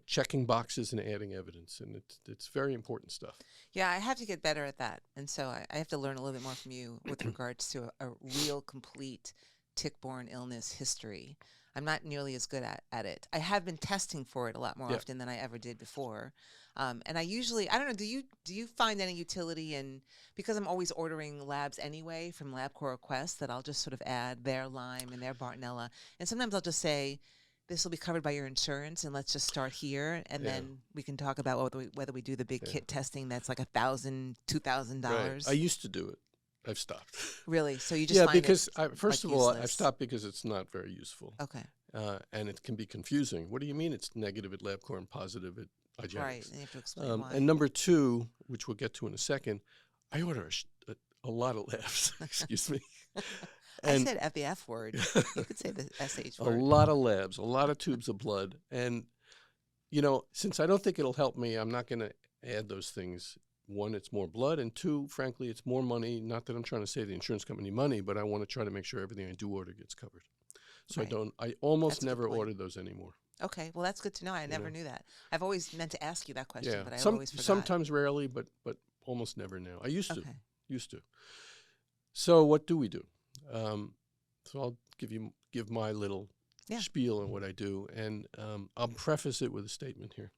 checking boxes and adding evidence, and it's very important stuff. Yeah, I have to get better at that. And so I have to learn a little bit more from you with regards to a real complete tick-borne illness history. I'm not nearly as good at it. I have been testing for it a lot more often than I ever did before. And I usually, I don't know, do you find any utility in, because I'm always ordering labs anyway from LabCorp requests, that I'll just sort of add their Lyme and their Bartonella. And sometimes I'll just say, this will be covered by your insurance, and let's just start here, and then we can talk about whether we do the big kit testing that's like $1,000, $2,000. Right. I used to do it. I've stopped. Really? So you just find because first like of all, useless. I've stopped because it's not very useful. Okay. And it can be confusing. What do you mean it's negative at LabCorp and positive at IGX? Right, and you have to explain why. And number two, which we'll get to in a second, I order a lot of labs. Excuse me. I said the F word. You could say the SH word. A lot of labs, a lot of tubes of blood. And, since I don't think it'll help me, I'm not going to add those things. One, it's more blood. And two, frankly, it's more money. Not that I'm trying to save the insurance company money, but I want to try to make sure everything I do order gets covered. So I almost never order those anymore. Okay, well, that's good to know. I never knew that. I've always meant to ask you that question, but I always forgot. Sometimes rarely, but almost never now. I used to. So what do we do? So I'll give my little spiel on what I do, and I'll preface it with a statement here.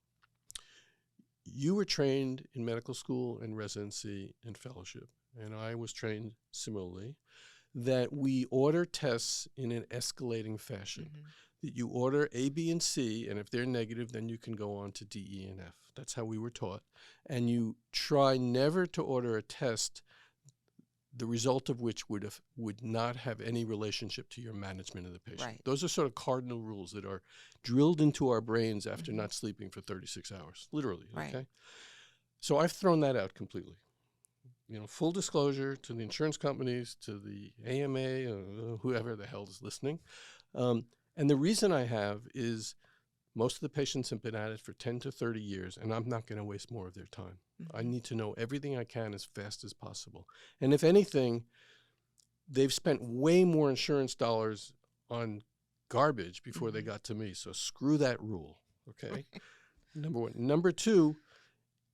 You were trained in medical school and residency and fellowship, and I was trained similarly, that we order tests in an escalating fashion. That you order A, B, and C, and if they're negative, then you can go on to D, E, and F. That's how we were taught. And you try never to order a test the result of which would not have any relationship to your management of the patient. Right. Those are sort of cardinal rules that are drilled into our brains after not sleeping for 36 hours, literally. Right. Okay. So I've thrown that out completely. Full disclosure to the insurance companies, to the AMA, whoever the hell is listening. And the reason I have is most of the patients have been at it for 10 to 30 years, and I'm not going to waste more of their time. I need to know everything I can as fast as possible. And if anything, they've spent way more insurance dollars on garbage before they got to me. So screw that rule, okay? Number one. Number two,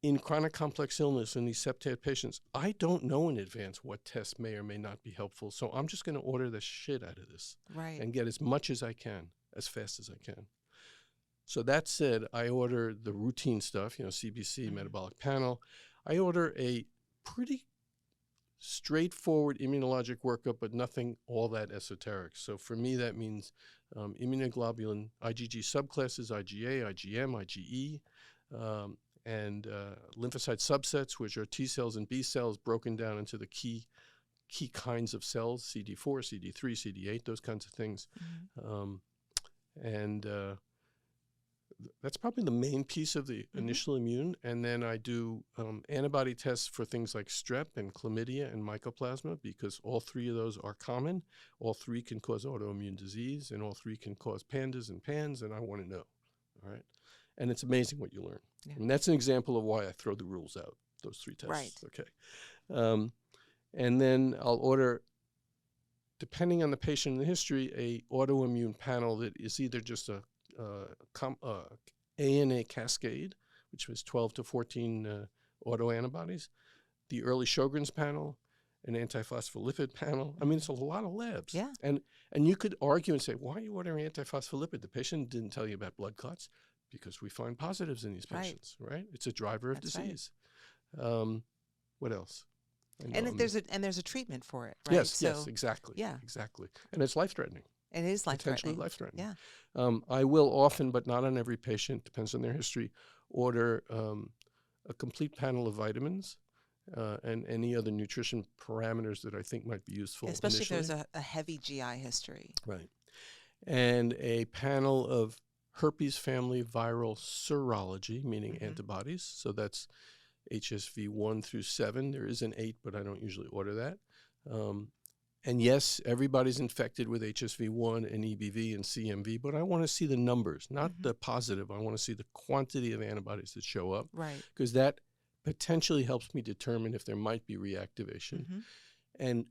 in chronic complex illness in these septad patients, I don't know in advance what tests may or may not be helpful. So I'm just going to order the shit out of this and get as much as I can, as fast as I can. So that said, I order the routine stuff, CBC, metabolic panel. I order a pretty straightforward immunologic workup, but nothing all that esoteric. So for me, that means immunoglobulin, IgG subclasses, IgA, IgM, IgE, and lymphocyte subsets, which are T cells and B cells broken down into the key kinds of cells, CD4, CD3, CD8, those kinds of things. That's probably the main piece of the initial immune. And then I do antibody tests for things like strep and chlamydia and mycoplasma, because all three of those are common. All three can cause autoimmune disease, and all three can cause pandas and PANS, and I want to know. All right. And it's amazing what you learn. Yeah. And that's an example of why I throw the rules out, those three tests. Right. Okay. And then I'll order, depending on the patient and the history, a autoimmune panel that is either just a ANA cascade, which was 12 to 14 autoantibodies, the early Sjogren's panel, an antiphospholipid panel. I mean, it's a lot of labs. Yeah. And you could argue and say, why are you ordering antiphospholipid? The patient didn't tell you about blood clots, because we find positives in these patients, right? It's a driver of disease. What else? And there's a treatment for it, right? Yes, exactly. Yeah. Exactly. And it's life-threatening. It is Potentially life-threatening. life-threatening. Yeah. I will often, but not on every patient, depends on their history, order a complete panel of vitamins and any other nutrition parameters that I think might be useful. Especially initially. if there's a heavy GI history. Right. And a panel of herpes family viral serology, meaning antibodies. So that's HSV 1 through 7. There is an 8, but I don't usually order that. And yes, everybody's infected with HSV 1 and EBV and CMV, but I want to see the numbers, not the positive. I want to see the quantity of antibodies that show up. Right. Because that potentially helps me determine if there might be reactivation. And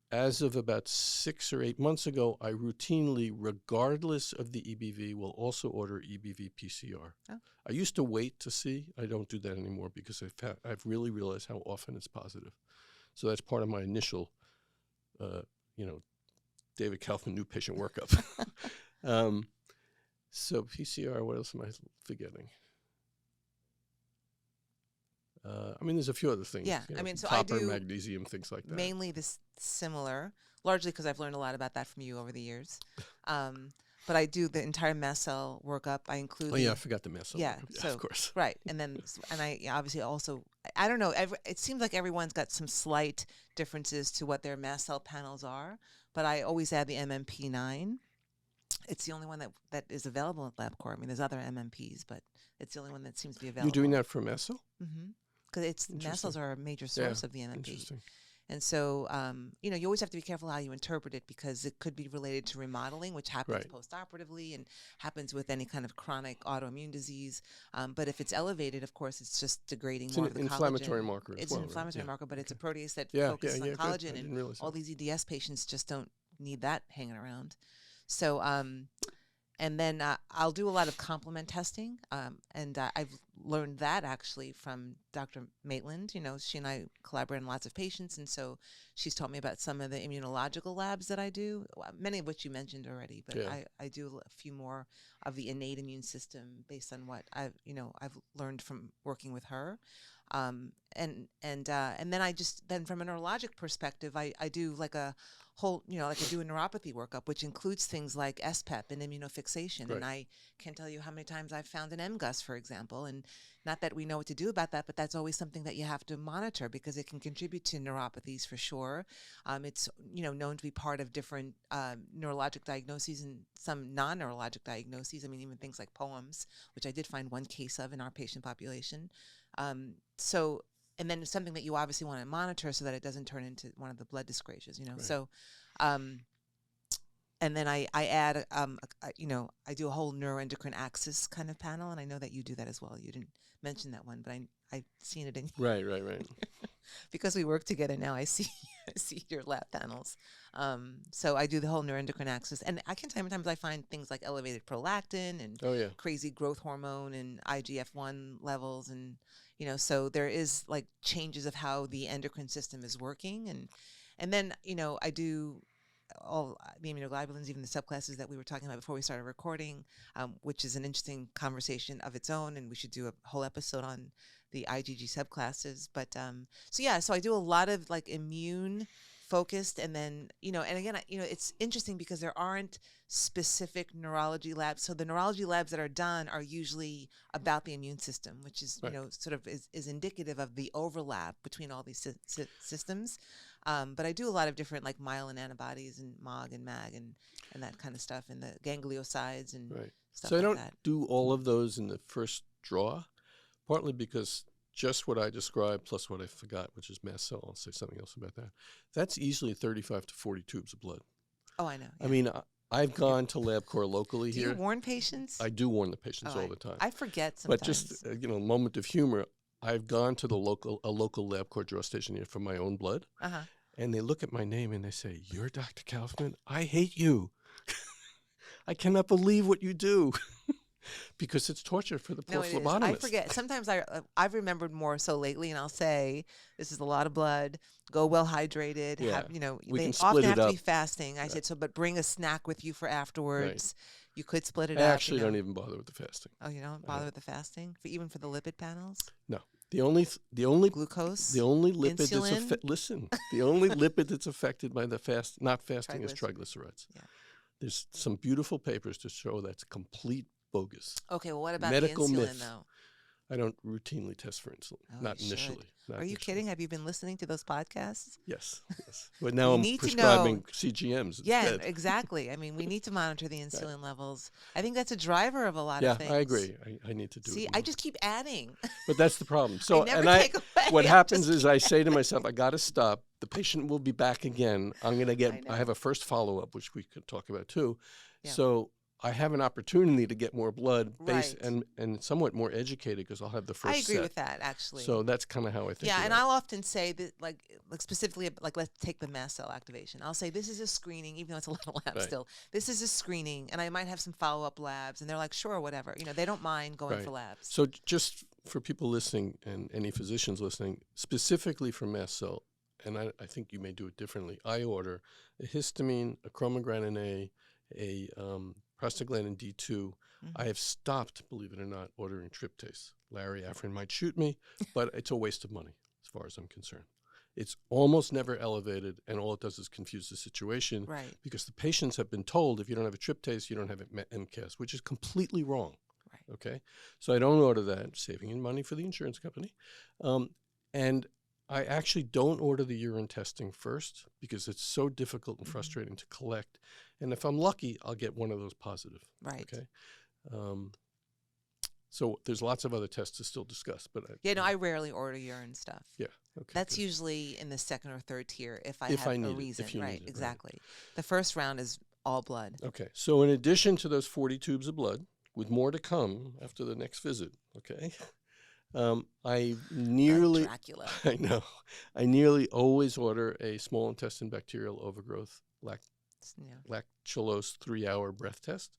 as of about 6 or 8 months ago, I routinely, regardless of the EBV, will also order EBV PCR. Oh. I used to wait to see. I don't do that anymore because I've really realized how often it's positive. So that's part of my initial, David Kaufman new patient workup. So PCR, what else am I forgetting? There's a few other things. Yeah, so copper, I do magnesium, things like that. mainly this similar, largely because I've learned a lot about that from you over the years. But I do the entire mast cell workup. I include. Oh yeah, I forgot the mast cell. Yeah, workup. so Of course. Right, and I obviously also, I don't know. It seems like everyone's got some slight differences to what their mast cell panels are, but I always add the MMP9. It's the only one that is available at LabCorp. I mean, there's other MMPs, but it's the only one that seems to be available. You're doing that for mast cell? Because mast cells are a major source of the MMP. Interesting. And so, you always have to be careful how you interpret it because it could be related to remodeling, which happens post-operatively and happens with any kind of chronic autoimmune disease. But if it's elevated, of course, it's just degrading more of the collagen. It's an inflammatory marker. It's an inflammatory marker, but it's a protease that Yeah, focuses on collagen, and all that. these EDS patients just don't need that hanging around. So, and then I'll do a lot of complement testing, and I've learned that actually from Dr. Maitland. She and I collaborate on lots of patients, and so she's taught me about some of the immunological labs that I do, many of which you mentioned already, but I do a few more of the innate immune system based on what I've learned from working with her. And then then from a neurologic perspective, I do like a whole, I do a neuropathy workup, which includes things like SPEP and immunofixation. Right. And I can't tell you how many times I've found an MGUS, for example, and not that we know what to do about that, but that's always something that you have to monitor because it can contribute to neuropathies for sure. It's, known to be part of different neurologic diagnoses and some non-neurologic diagnoses. Even things like POEMs, which I did find one case of in our patient population. And then it's something that you obviously want to monitor so that it doesn't turn into one of the blood dyscrasias, Right. So, and then I add, I do a whole neuroendocrine axis kind of panel, and I know that you do that as well. You didn't mention that one, but I've seen it in Right. because we work together now. I see your lab panels. So I do the whole neuroendocrine axis, and I can sometimes I find things like elevated prolactin and crazy growth hormone and IGF-1 levels, and so there is like changes of how the endocrine system is working, and then I do all the immunoglobulins, even the subclasses that we were talking about before we started recording, which is an interesting conversation of its own, and we should do a whole episode on the IgG subclasses. But so I do a lot of like immune focused, and then and again it's interesting because there aren't specific neurology labs. So the neurology labs that are done are usually about the immune system, which is sort of is indicative of the overlap between all these systems. But I do a lot of different like myelin antibodies and MOG and MAG and that kind of stuff, and the gangliosides and stuff so like I don't that. do all of those in the first draw, partly because just what I described plus what I forgot, which is mast cell, I'll say something else about that. That's easily 35 to 40 tubes of blood. Oh, I know. Yeah. I've gone to LabCorp locally here. Do you warn patients? I do warn the patients all the time. I forget sometimes. But just, moment of humor, I've gone to a local LabCorp draw station here for my own blood, Uh-huh. and they look at my name and they say, "You're Dr. Kaufman? I hate you. I cannot believe what you do." Because it's torture for the poor No, it is. phlebotomist. I forget. Sometimes I've remembered more so lately, and I'll say, "This is a lot of blood. Go well hydrated. Yeah. Have We they can often split have it to be up. fasting." I said, "So, but bring a snack with you for afterwards. You could split it I up." actually don't even bother with the fasting. Oh, you don't bother with the fasting, even for the lipid panels, No. The only glucose, lipid insulin? the only lipid that's affected by the not fasting is Triglycerides. triglycerides. Yeah. There's some beautiful papers to show that's complete bogus. Okay. Well, what about Medical the insulin myth. though? I don't routinely test for insulin. Oh, Not you initially. should. Not Are you initially. kidding? Have you been listening to those podcasts? Yes. But now You I'm need to prescribing know- CGMs Yeah, instead. exactly. I mean, we need to monitor the insulin levels. I think that's a driver of a lot Yeah, of things. I agree. I need to do See, it I more. just keep adding. But that's the problem. So, never and take away. what I happens just is I say to myself, I got to stop. The patient will be back again. I'm going to get, know. I have a first follow-up, which we could talk about too. Yeah. So I have an opportunity to get more blood based Right. and somewhat more educated because I'll have the first I agree set. with that, actually. So that's kind of how I think yeah, about and it. I'll often say that, like specifically, like let's take the mast cell activation. I'll say this is a screening, even though it's a little lab Right. still. This is a screening, and I might have some follow-up labs, and they're like, sure, whatever. They don't mind going Right. for labs. So just for people listening and any physicians listening, specifically for mast cell, and I think you may do it differently, I order a histamine, a chromogranin A prostaglandin D2. I have stopped, believe it or not, ordering tryptase. Larry Afrin might shoot me, but it's a waste of money as far as I'm concerned. It's almost never elevated, and all it does is confuse the situation Right. because the patients have been told if you don't have a tryptase, you don't have MCAS, which is completely wrong. Right. Okay, so I don't order that, saving in money for the insurance company. And I actually don't order the urine testing first because it's so difficult and frustrating to collect. And if I'm lucky, I'll get one of those positive. Right. Okay. So there's lots of other tests to still discuss, but I rarely order urine stuff. yeah, okay. That's good. usually in the second or third tier if I If have I a need it, reason. if you Right, need it, right. exactly. The first round is all blood. Okay. So in addition to those 40 tubes of blood, with more to come after the next visit, okay, I nearly, Like Dracula. I know, I nearly always order a small intestine bacterial overgrowth lactulose 3-hour breath test.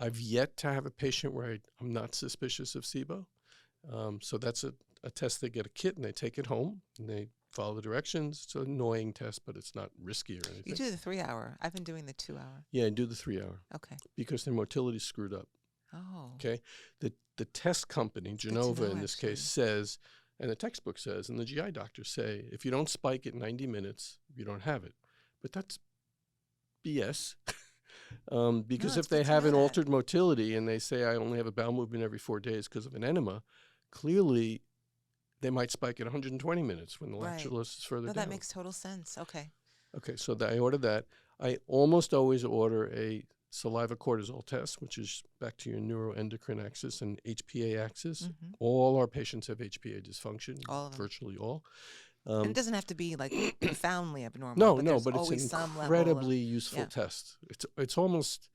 I've yet to have a patient where I'm not suspicious of SIBO. So that's a test. They get a kit and they take it home and they follow the directions. It's an annoying test, but it's not risky or anything. You do the 3-hour. I've been doing the 2-hour. Yeah, I do the 3-hour Okay. because their motility screwed up. Oh. Okay. The test company, to Genova know, in this actually. case, says, and the textbook says, and the GI doctors say, if you don't spike at 90 minutes, you don't have it. But that's BS. Because it's if they good to have know an that. altered motility and they say I only have a bowel movement every 4 days because of an enema, clearly they might spike at 120 minutes when the Right. lactulose is further No, down. that makes total sense. Okay. Okay, so I order that. I almost always order a saliva cortisol test, which is back to your neuroendocrine axis and HPA axis. Mhm. All our patients have HPA dysfunction, All of them. virtually all. And it doesn't have to be like profoundly abnormal. No, but no, there's but it's always an some level incredibly of, useful yeah. test. It's almost,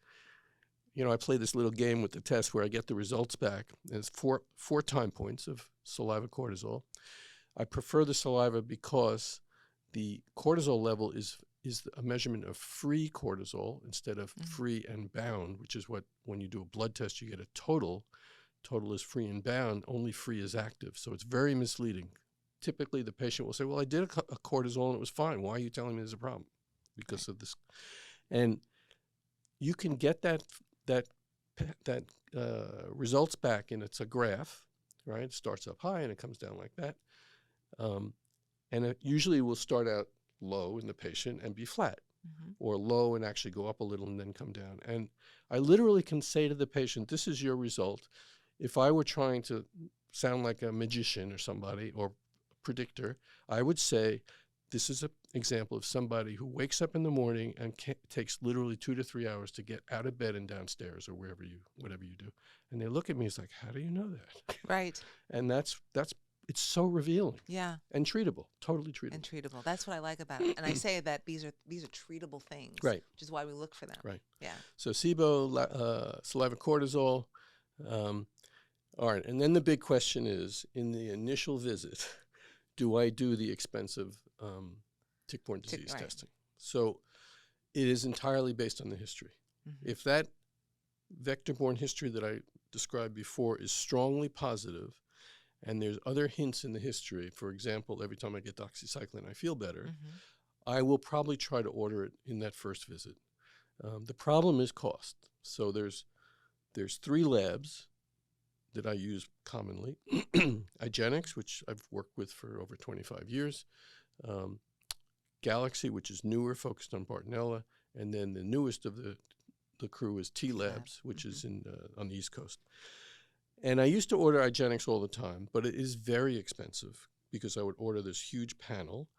I play this little game with the test where I get the results back. There's four time points of saliva cortisol. I prefer the saliva because the cortisol level is a measurement of free cortisol instead of free and bound, which is what, when you do a blood test, you get a total. Total is free and bound, only free is active. So it's very misleading. Typically, the patient will say, well, I did a cortisol and it was fine. Why are you telling me there's a problem? Because of this. And you can get that results back, and it's a graph, right? It starts up high and it comes down like that. And it usually will start out low in the patient and be flat, or low and actually go up a little and then come down. And I literally can say to the patient, this is your result. If I were trying to sound like a magician or somebody or predictor, I would say, this is an example of somebody who wakes up in the morning and takes literally 2 to 3 hours to get out of bed and downstairs or whatever you do. And they look at me, it's like, how do you know that? Right. And it's so revealing. Yeah. And treatable, totally treatable. And treatable. That's what I like about it. And I say that these are treatable things. Right. Which is why we look for them. Right. Yeah. So SIBO, saliva cortisol, All right, and then the big question is, in the initial visit, do I do the expensive tick-borne disease right. testing? So it is entirely based on the history. Mm-hmm. If that vector-borne history that I described before is strongly positive, and there's other hints in the history, for example, every time I get doxycycline, I feel better, Mm-hmm. I will probably try to order it in that first visit. The problem is cost. So there's 3 labs that I use commonly. Igenix, which I've worked with for over 25 years. Galaxy, which is newer, focused on Bartonella. And then the newest of the crew is T Labs, which is on the East Coast. And I used to order Igenix all the time, but it is very expensive because I would order this huge panel.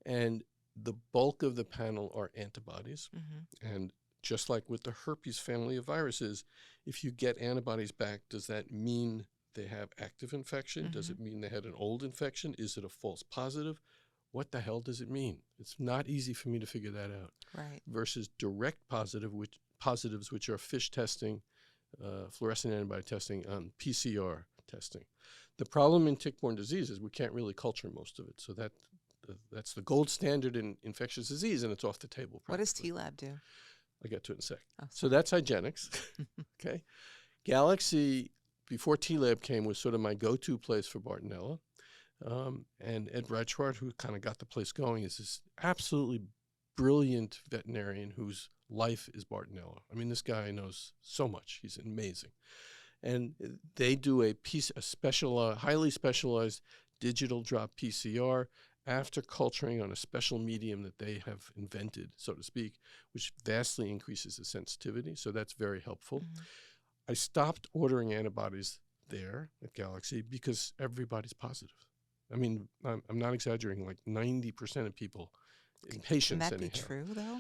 And the bulk of the panel are antibodies. Mm-hmm. And just like with the herpes family of viruses, if you get antibodies back, does that mean they have active infection? Mm-hmm. Does it mean they had an old infection? Is it a false positive? What the hell does it mean? It's not easy for me to figure that out. Right. Versus direct positives, which are FISH testing, fluorescent antibody testing, PCR testing. The problem in tick-borne disease is we can't really culture most of it. So that's the gold standard in infectious disease, and it's off the table. What does practically. T-Lab do? I'll get to it in a sec. Oh, so that's Igenix. Okay. Galaxy, before T-Lab came, was sort of my go-to place for Bartonella. And Ed Reichwart, who kind of got the place going, is this absolutely brilliant veterinarian whose life is Bartonella. I mean, this guy knows so much. He's amazing. And they do a highly specialized digital drop PCR after culturing on a special medium that they have invented, so to speak, which vastly increases the sensitivity. So that's very helpful. Mm-hmm. I stopped ordering antibodies there at Galaxy because everybody's positive. I mean, I'm not exaggerating, like 90% of people, patients anyhow. Can that be true, though?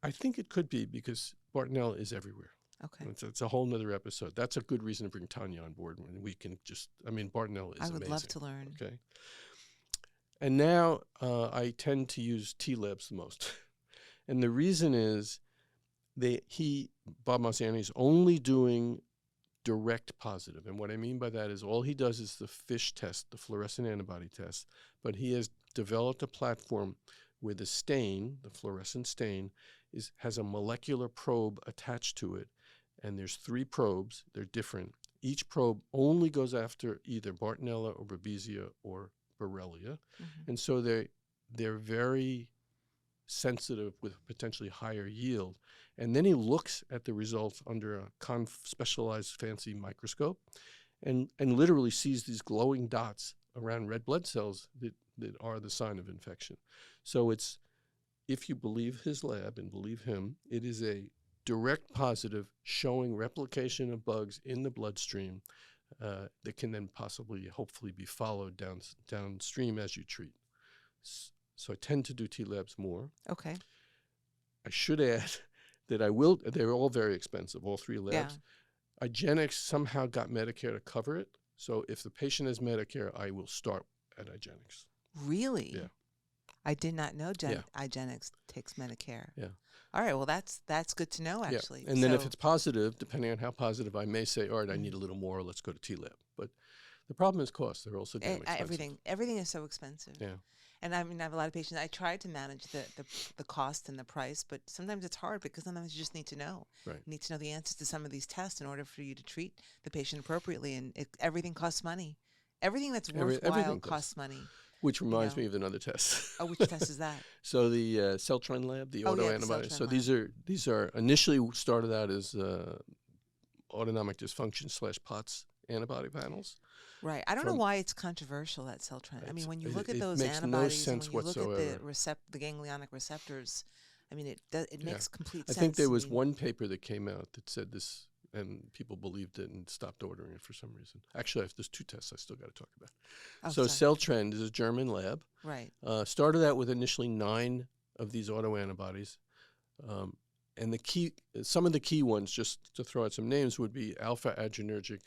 I think it could be because Bartonella is everywhere. Okay. It's a whole nother episode. That's a good reason to bring Tanya on board. And we can Bartonella is amazing. I would love to learn. Okay. And now I tend to use T-Labs the most. And the reason is Bob Maziani, is only doing direct positive. And what I mean by that is all he does is the FISH test, the fluorescent antibody test, but he has developed a platform where the stain, the fluorescent stain, has a molecular probe attached to it. And there's 3 probes. They're different. Each probe only goes after either Bartonella or Babesia or Borrelia. Mm-hmm. And so they're very sensitive with potentially higher yield. And then he looks at the results under a specialized fancy microscope and literally sees these glowing dots around red blood cells that are the sign of infection. So it's, if you believe his lab and believe him, it is a direct positive showing replication of bugs in the bloodstream that can then hopefully be followed downstream as you treat. So I tend to do T-Labs more. Okay. I should add that they're all very expensive, all 3 labs. Yeah. Igenix somehow got Medicare to cover it. So if the patient has Medicare, I will start at Igenix. Really? Yeah. I did not know Igenix takes Medicare. Yeah. All right. Well, that's good to know, actually. Yeah. And then if it's positive, depending on how positive, I may say, all right, I need a little more. Let's go to T-Lab. But the problem is cost. They're also damn expensive. Everything is so expensive. Yeah. And I mean, I have a lot of patients. I try to manage the cost and the price, but sometimes it's hard because sometimes you just need to know. Right. You need to know the answers to some of these tests in order for you to treat the patient appropriately. And everything costs money. Everything that's worthwhile costs money. Which reminds me of another test. Oh, which test is that? So the Celtron lab, the autoantibodies. So these are initially started out as autonomic dysfunction / POTS antibody panels. Right. I don't know why it's controversial, that Celtron. I mean, when you look at those antibodies no and when you whatsoever. look at the ganglionic receptors, I mean, it makes complete sense. I think there was one paper that came out that said this, and people believed it and stopped ordering it for some reason. Actually, there's 2 tests I still got to talk about. Oh, so Celtrend is a German lab. Right. Started out with initially 9 of these autoantibodies. And some of the key ones, just to throw out some names, would be alpha adrenergic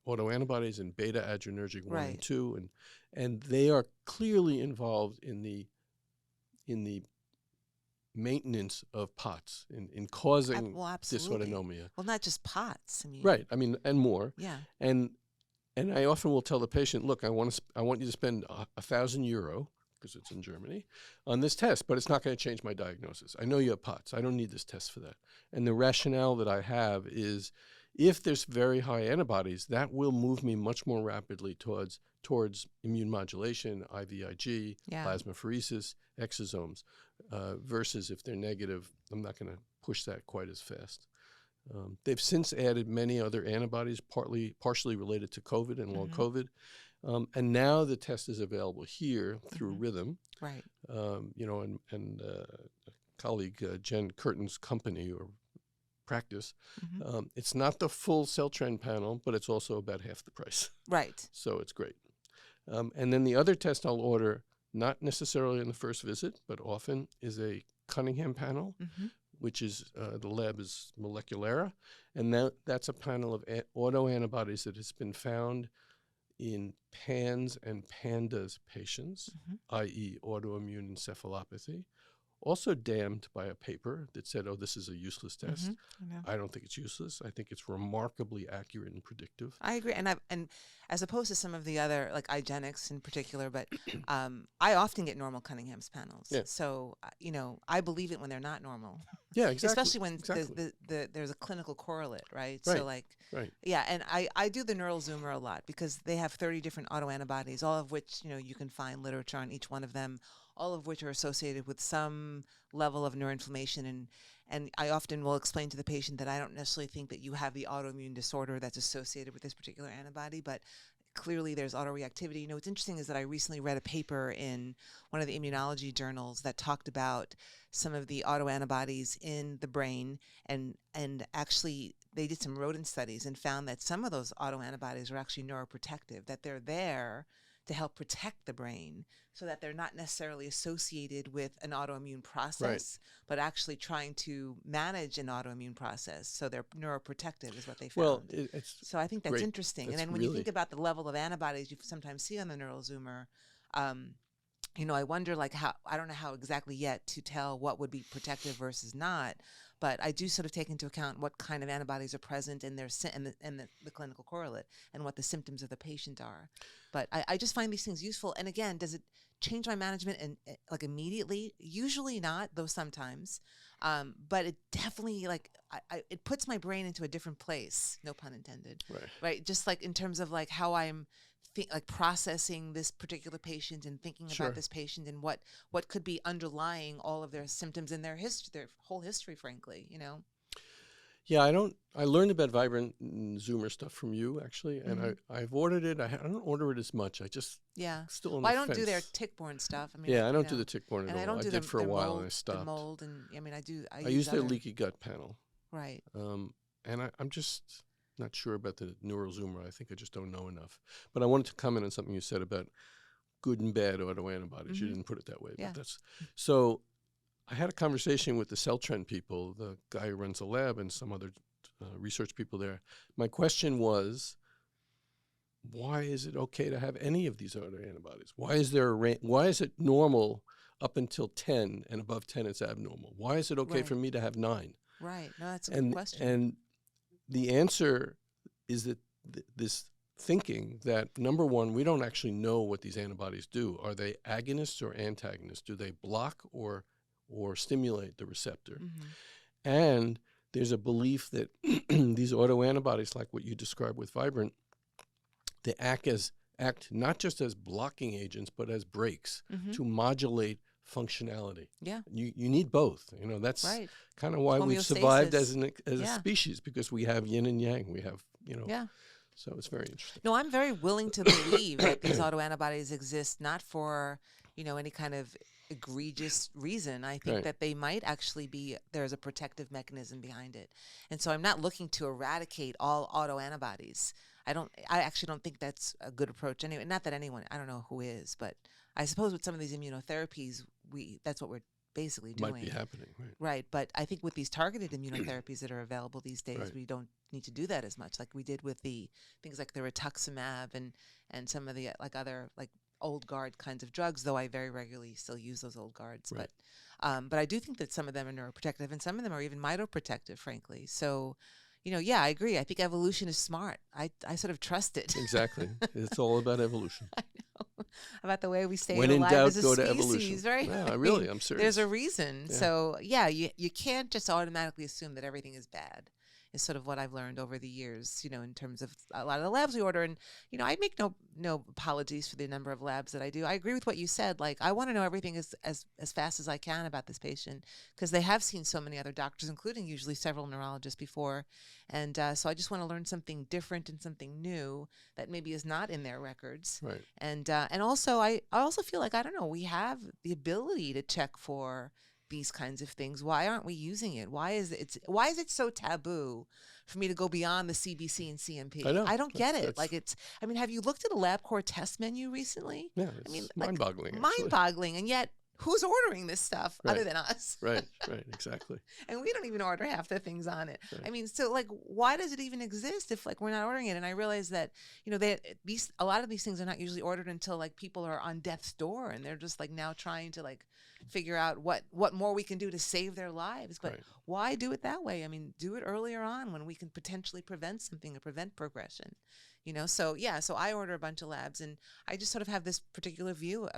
autoantibodies and beta adrenergic 1 and 2, and they are clearly involved in the maintenance of POTS in causing Well, absolutely. dysautonomia. Well, not just POTS. I mean, Right. I mean, and more. yeah. And I often will tell the patient, look, I want you to spend €1,000 because it's in Germany on this test, but it's not going to change my diagnosis. I know you have POTS. I don't need this test for that. And the rationale that I have is, if there's very high antibodies, that will move me much more rapidly towards immune modulation, IVIG, Yeah. plasmapheresis, exosomes, versus if they're negative, I'm not going to push that quite as fast. They've since added many other antibodies, partially related to COVID and long COVID. And now the test is available here through Rhythm. Right. And colleague Jen Curtin's company or practice. It's not the full cell trend panel, but it's also about half the price. Right. So it's great. And then the other test I'll order, not necessarily in the first visit, but often, is a Cunningham panel, which is the lab is Moleculara, and that's a panel of autoantibodies that has been found in PANS and PANDAS patients, i.e. autoimmune encephalopathy, also damned by a paper that said, oh, this is a useless test. I don't think it's useless. I think it's remarkably accurate and predictive. I agree. And as opposed to some of the other, like IGeneX in particular, but I often get normal Cunningham's panels. Yeah. So, I believe it when they're not normal. Yeah, exactly. Especially when there's a clinical correlate, right? Right. So yeah, and I do the neural zoomer a lot because they have 30 different autoantibodies, all of which, you can find literature on each one of them, all of which are associated with some level of neuroinflammation. And I often will explain to the patient that I don't necessarily think that you have the autoimmune disorder that's associated with this particular antibody, but clearly there's autoreactivity. What's interesting is that I recently read a paper in one of the immunology journals that talked about some of the autoantibodies in the brain, and actually they did some rodent studies and found that some of those autoantibodies are actually neuroprotective, that they're there to help protect the brain so that they're not necessarily associated with an autoimmune process, but actually trying to manage an autoimmune process. So they're neuroprotective is what they found. Well, so I think that's great. interesting. That's and then when you think about the level of antibodies you sometimes see on the neural zoomer, I wonder I don't know how exactly yet to tell what would be protective versus not, but I do sort of take into account what kind of antibodies are present in the clinical correlate and what the symptoms of the patient are. But I just find these things useful. And again, does it change my management immediately? Usually not, though sometimes. But it definitely it puts my brain into a different place. No pun intended. Right. Just in terms of how I'm processing this particular patient and thinking about this patient and what could be underlying all of their symptoms and their whole history, frankly, Yeah, I learned about Vibrant and Zoomer stuff from you, actually, and I've ordered it. I don't order it as much. I just still on the I don't fence. do their tick-borne stuff. I mean, yeah, I don't do the tick-borne and at I all. don't do did for a while mold, and I stopped. The mold, and I use their leaky gut panel. Right. And I'm just not sure about the neural zoomer. I think I just don't know enough. But I wanted to comment on something you said about good and bad autoantibodies. You didn't put it that way, but that's so. I had a conversation with the Cell Trend people, the guy who runs the lab, and some other research people there. My question was, why is it okay to have any of these autoantibodies? Why is there why is it normal up until 10, and above 10 it's abnormal? Why is it okay for me to have 9? Right. No, that's a good question. And the answer is that this thinking that, number one, we don't actually know what these antibodies do. Are they agonists or antagonists? Do they block or stimulate the receptor? And there's a belief that these autoantibodies, like what you described with Vibrant, they act not just as blocking agents, but as brakes to modulate functionality. Yeah. You need both. That's right. kind of why we've survived as a species, because we have yin and yang. We have, so it's very interesting. No, I'm very willing to believe that these autoantibodies exist not for, any kind of egregious reason. I think that they might actually be, there's a protective mechanism behind it. And so I'm not looking to eradicate all autoantibodies. I actually don't think that's a good approach anyway. Not that anyone, I don't know who is, but I suppose with some of these immunotherapies, that's what we're basically doing. Might be happening, right? Right, but I think with these targeted immunotherapies that are available these days, we don't need to do that as much, like we did with the things like the rituximab and some of the other old guard kinds of drugs. Though I very regularly still use those old guards, but But I do think that some of them are neuroprotective and some of them are even mitoprotective, frankly. So, yeah, I agree. I think evolution is smart. I sort of trust it. Exactly. It's all about evolution. I know. About the way we stay When in alive doubt, as a go to species, evolution. right? Yeah, I really, mean, I'm serious. there's a reason. Yeah. So, yeah, you can't just automatically assume that everything is bad. Is sort of what I've learned over the years, in terms of a lot of the labs we order. And, I make no apologies for the number of labs that I do. I agree with what you said. Like, I want to know everything as fast as I can about this patient because they have seen so many other doctors, including usually several neurologists before. And so I just want to learn something different and something new that maybe is not in their records. Right. And also, I also feel like, I don't know, we have the ability to check for these kinds of things. Why aren't we using it? Why is it so taboo for me to go beyond the CBC and CMP? I know. I don't get it. Like have you looked at a LabCorp test menu recently? Yeah, it's mind-boggling. Mind-boggling, and yet who's ordering this stuff Right. other than us? Right, exactly. And we don't even order half the things on it. Right. I mean, so why does it even exist if we're not ordering it? And I realize that a lot of these things are not usually ordered until people are on death's door, and they're just now trying to figure out what more we can do to save their lives. But Right. why do it that way? I mean, do it earlier on when we can potentially prevent something or prevent progression. So I order a bunch of labs, and I just sort of have this particular view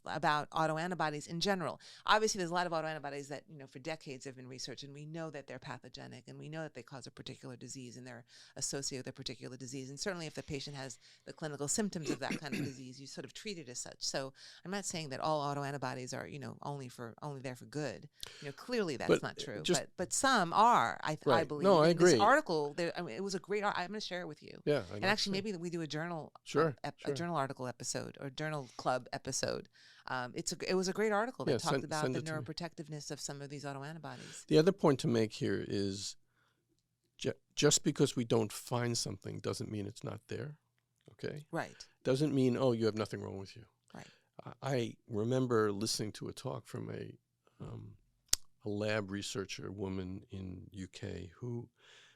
about autoantibodies in general. Obviously, there's a lot of autoantibodies that, for decades have been researched, and we know that they're pathogenic, and we know that they cause a particular disease, and they're associated with a particular disease. And certainly if the patient has the clinical symptoms of that kind of disease, you sort of treat it as such. So I'm not saying that all autoantibodies are, only there for good. Clearly that's not true. But some are, I believe. No, I agree. This article, it was a great. I'm going to share it with you. Yeah. And actually, maybe we do a journal, a journal article episode or journal club episode. It was a great article that talked about the neuroprotectiveness of some of these autoantibodies. The other point to make here is just because we don't find something doesn't mean it's not there. Okay. Right. Doesn't mean, you have nothing wrong with you. Right. I remember listening to a talk from a lab researcher woman in UK who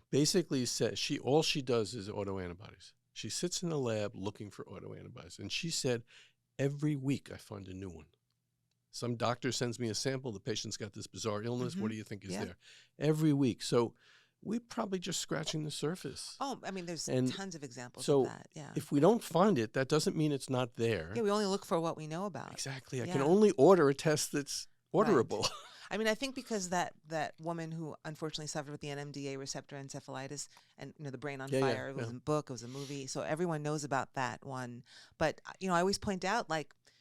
basically said all she does is autoantibodies. She sits in the lab looking for autoantibodies. And she said, every week I find a new one. Some doctor sends me a sample. The patient's got this bizarre illness. Mm-hmm. What do you think is there? Every week. So we're probably just scratching the surface. Oh, I mean, there's tons of examples of that. Yeah. If we don't find it, that doesn't mean it's not there. Yeah, we only look for what we know about. Exactly. I can only order a test that's orderable. Right. I mean, I think because that woman who unfortunately suffered with the NMDA receptor encephalitis and the brain on fire, it was a book, it was a movie, so everyone knows about that one. But I always point out,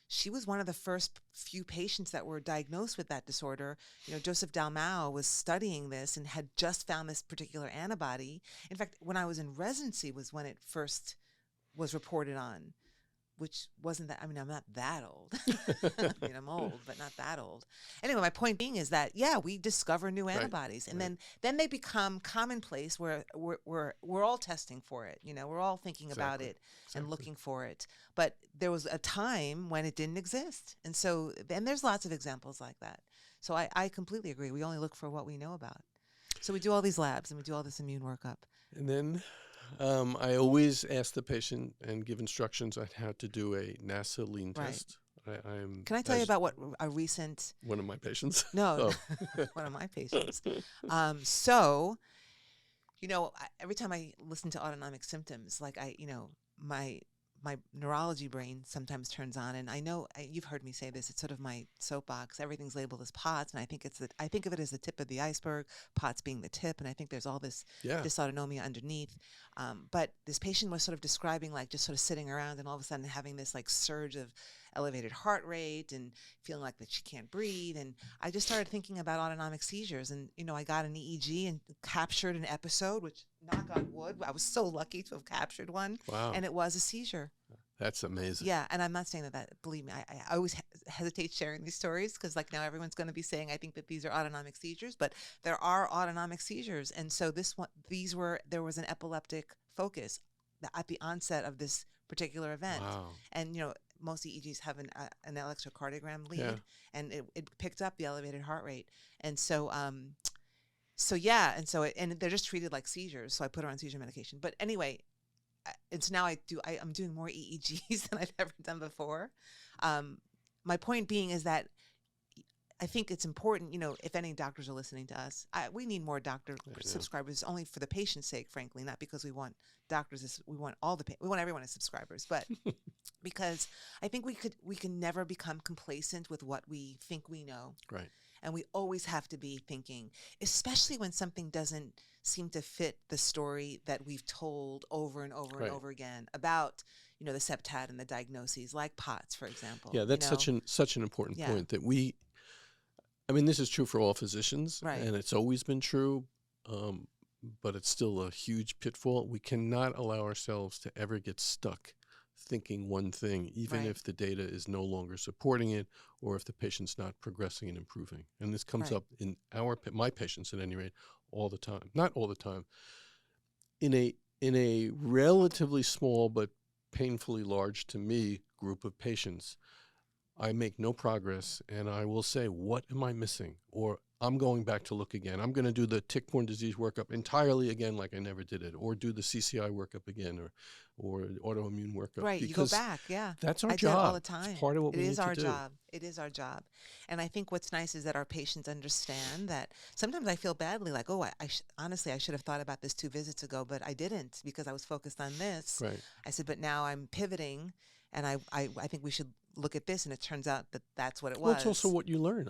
she was one of the first few patients that were diagnosed with that disorder. Joseph Dalmau was studying this and had just found this particular antibody. In fact, when I was in residency was when it first was reported on, which wasn't that, I mean, I'm not that old. I mean, I'm old, but not that old. Anyway, my point being is that, we discover new antibodies. And then they become commonplace where we're all testing for it. We're all thinking about it and looking for it. But there was a time when it didn't exist. And so, and there's lots of examples like that. So I completely agree. We only look for what we know about. So we do all these labs and we do all this immune workup. And then I always ask the patient and give instructions on how to do a NASA lean test. Can I tell you about what a recent... One of my patients? No, one of my patients. So, every time I listen to autonomic symptoms, my neurology brain sometimes turns on, and I know you've heard me say this. It's sort of my soapbox. Everything's labeled as POTS, and I think of it as the tip of the iceberg. POTS being the tip, and I think there's all this dysautonomia underneath. But this patient was sort of describing just sort of sitting around, and all of a sudden having this surge of elevated heart rate and feeling like that she can't breathe. And I just started thinking about autonomic seizures, and I got an EEG and captured an episode, which, knock on wood, I was so lucky to have captured one. Wow. And it was a seizure. That's amazing. Yeah, and I'm not saying that believe me, I always hesitate sharing these stories because now everyone's going to be saying I think that these are autonomic seizures, but there are autonomic seizures. And so there was an epileptic focus at the onset of this particular event. Wow. And most EEGs have an electrocardiogram lead, and it picked up the elevated heart rate. And so and they're just treated like seizures. So I put her on seizure medication. But anyway, and so now I'm doing more EEGs than I've ever done before. My point being is that I think it's important, if any doctors are listening to us, we need more doctor subscribers only for the patient's sake, frankly, not because we want doctors, we want we want everyone as subscribers, but because I think we can never become complacent with what we think we know. Right. And we always have to be thinking, especially when something doesn't seem to fit the story that we've told over and over and over again about, the septad and the diagnoses, like POTS, for example. Yeah, that's such an important point that this is true for all physicians, and it's always been true, but it's still a huge pitfall. We cannot allow ourselves to ever get stuck thinking one thing, even if the data is no longer supporting it, or if the patient's not progressing and improving. And this comes up in my patients, at any rate, all the time. Not all the time. In a relatively small but painfully large to me group of patients, I make no progress, and I will say, what am I missing? Or I'm going back to look again. I'm going to do the tick-borne disease workup entirely again like I never did it, or do the CCI workup again, or autoimmune workup. Right, you go back, yeah. That's our I job. do it all the time. It's part of what we need to do. It is our job. It is our job. And I think what's nice is that our patients understand that sometimes I feel badly, like, honestly, I should have thought about this 2 visits ago, but I didn't because I was focused on this. Right. I said, but now I'm pivoting, and I think we should look at this, and it turns out that that's what it was. Well, it's also what you learn.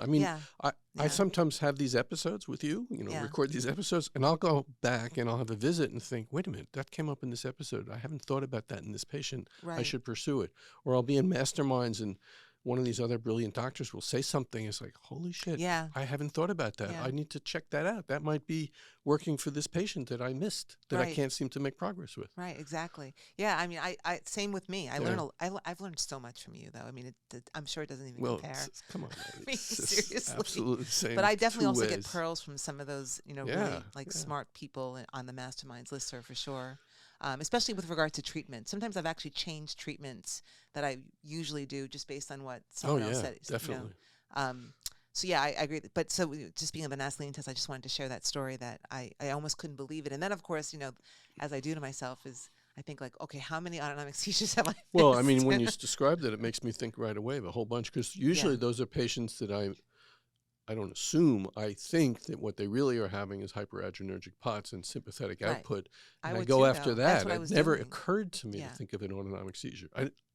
I sometimes have these episodes with you, record these episodes, and I'll go back and I'll have a visit and think, wait a minute, that came up in this episode. I haven't thought about that in this patient. I should pursue it. Or I'll be in masterminds and one of these other brilliant doctors will say something. It's like, holy shit, I haven't thought about that. I need to check that out. That might be working for this patient that I missed, that I can't seem to make progress with. Right, exactly. Yeah, I same with me. I've learned so much from you, though. I'm sure it doesn't even compare. Come on, seriously. Absolutely the same. But I definitely also ways. get pearls from some of those, really smart people on the masterminds listserv for sure. Especially with regard to treatment. Sometimes I've actually changed treatments that I usually do just based on what someone else said. Definitely. So I agree. But so just being on the Naslene test, I just wanted to share that story that I almost couldn't believe it. And then, of course, as I do to myself is I think like, okay, how many autonomic seizures have I missed? Well, when you described it makes me think right away of a whole bunch, because usually those are patients that I don't assume, I think that what they really are having is hyperadrenergic POTS and sympathetic output. And I go after that. It never occurred to me to think of an autonomic seizure.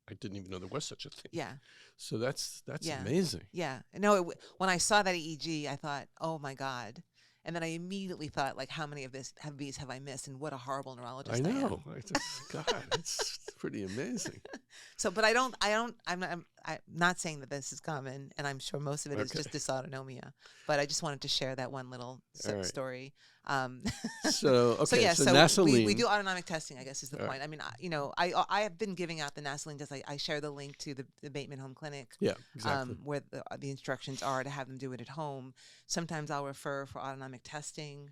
I didn't even know there was such a thing. Yeah. So that's amazing. Yeah. No, when I saw that EEG, I thought, oh my God. And then I immediately thought, like, how many of these have I missed? And what a horrible neurologist I am. God, it's pretty amazing. So, but I'm not saying that this is common, and I'm sure most of it is just dysautonomia. But I just wanted to share that one little story. So Naslene. We do autonomic testing, I guess is the point. I have been giving out the Naslene test. I share the link to the Bateman Home Clinic. Yeah, exactly. Where the instructions are to have them do it at home. Sometimes I'll refer for autonomic testing,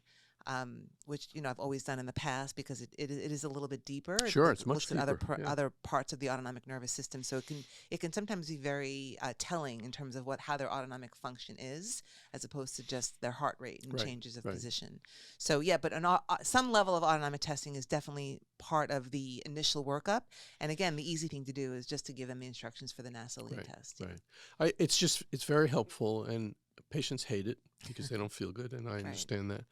which I've always done in the past because it is a little bit deeper. Sure, it's much deeper. Other parts of the autonomic nervous system, so it can sometimes be very telling in terms of how their autonomic function is, as opposed to just their heart rate and changes of position. So but some level of autonomic testing is definitely part of the initial workup. And again, the easy thing to do is just to give them the instructions for the Naslene test. Right. It's very helpful, and patients hate it because they don't feel good, and I understand that.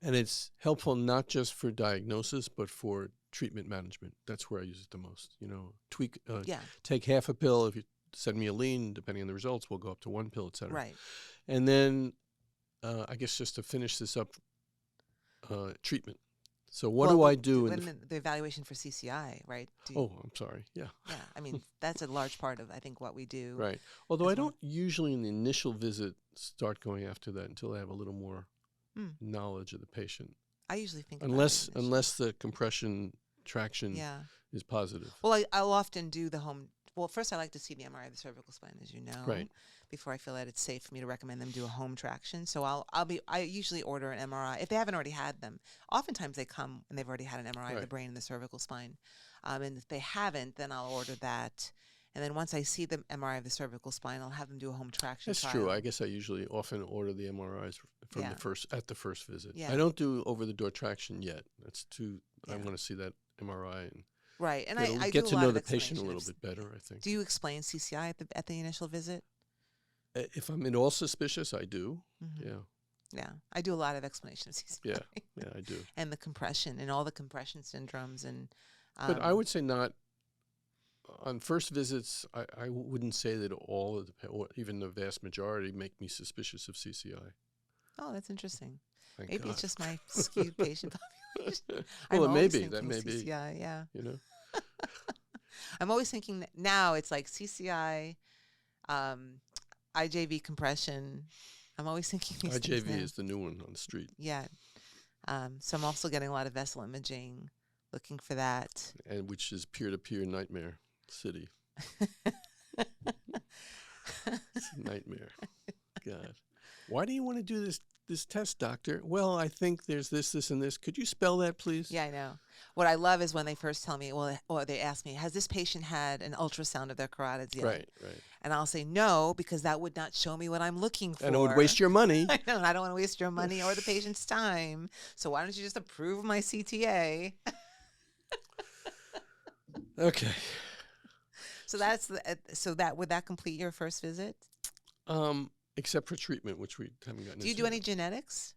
And it's helpful not just for diagnosis, but for treatment management. That's where I use it the most. Take half a pill. If you send me a lean, depending on the results, we'll go up to 1 pill, et cetera. Right. And then I guess just to finish this up, treatment. So what do I do? The evaluation for CCI, right? I'm sorry. Yeah. Yeah. That's a large part of, I think, what we do. Right. Although I don't usually in the initial visit start going after that until I have a little more knowledge of the patient. I usually think unless the compression traction is positive. Well, I'll often do the home. Well, first I like to see the MRI of the cervical spine, as you know, before I feel that it's safe for me to recommend them do a home traction. So I usually order an MRI if they haven't already had them. Oftentimes they come and they've already had an MRI of the brain and the cervical spine, and if they haven't, then I'll order that. And then once I see the MRI of the cervical spine, I'll have them do a home traction trial. That's true. I guess I usually often order the MRIs from the first visit. Yeah. I don't do over-the-door traction yet. That's too. I want to see that MRI and and I get do to a lot know of the patient a explanation. little bit better, I think. Do you explain CCI at the initial visit? If I'm at all suspicious, I do. Mhm. Yeah. Yeah, I do a lot of explanation of CCI. Yeah. Yeah, I do. And the compression and all the compression syndromes and But I would say not on first visits. I wouldn't say that all of or even the vast majority make me suspicious of CCI. oh, that's interesting. Thank Maybe God. it's just my skewed patient population. Well, I'm it may always be. thinking That may be. CCI, yeah. You know. I'm always thinking that now it's like CCI, IJV compression. I'm always thinking these things IJV now. is the new one on the street, Yeah. So I'm also getting a lot of vessel imaging, looking for that. and which is peer-to-peer nightmare city. It's a nightmare. God. Why do you want to do this test, doctor? Well, I think there's this, and this. Could you spell that, please? Yeah, I know. What I love is when they first tell me, well, or they ask me, has this patient had an ultrasound of their carotids yet? Right. And I'll say no, because that would not show me what I'm looking for. And it would waste your money. I know, and I don't want to waste your money or the patient's time. So why don't you just approve my CTA? Okay. So would that complete your first visit? Except for treatment, which we haven't gotten Do you into do yet. any genetics?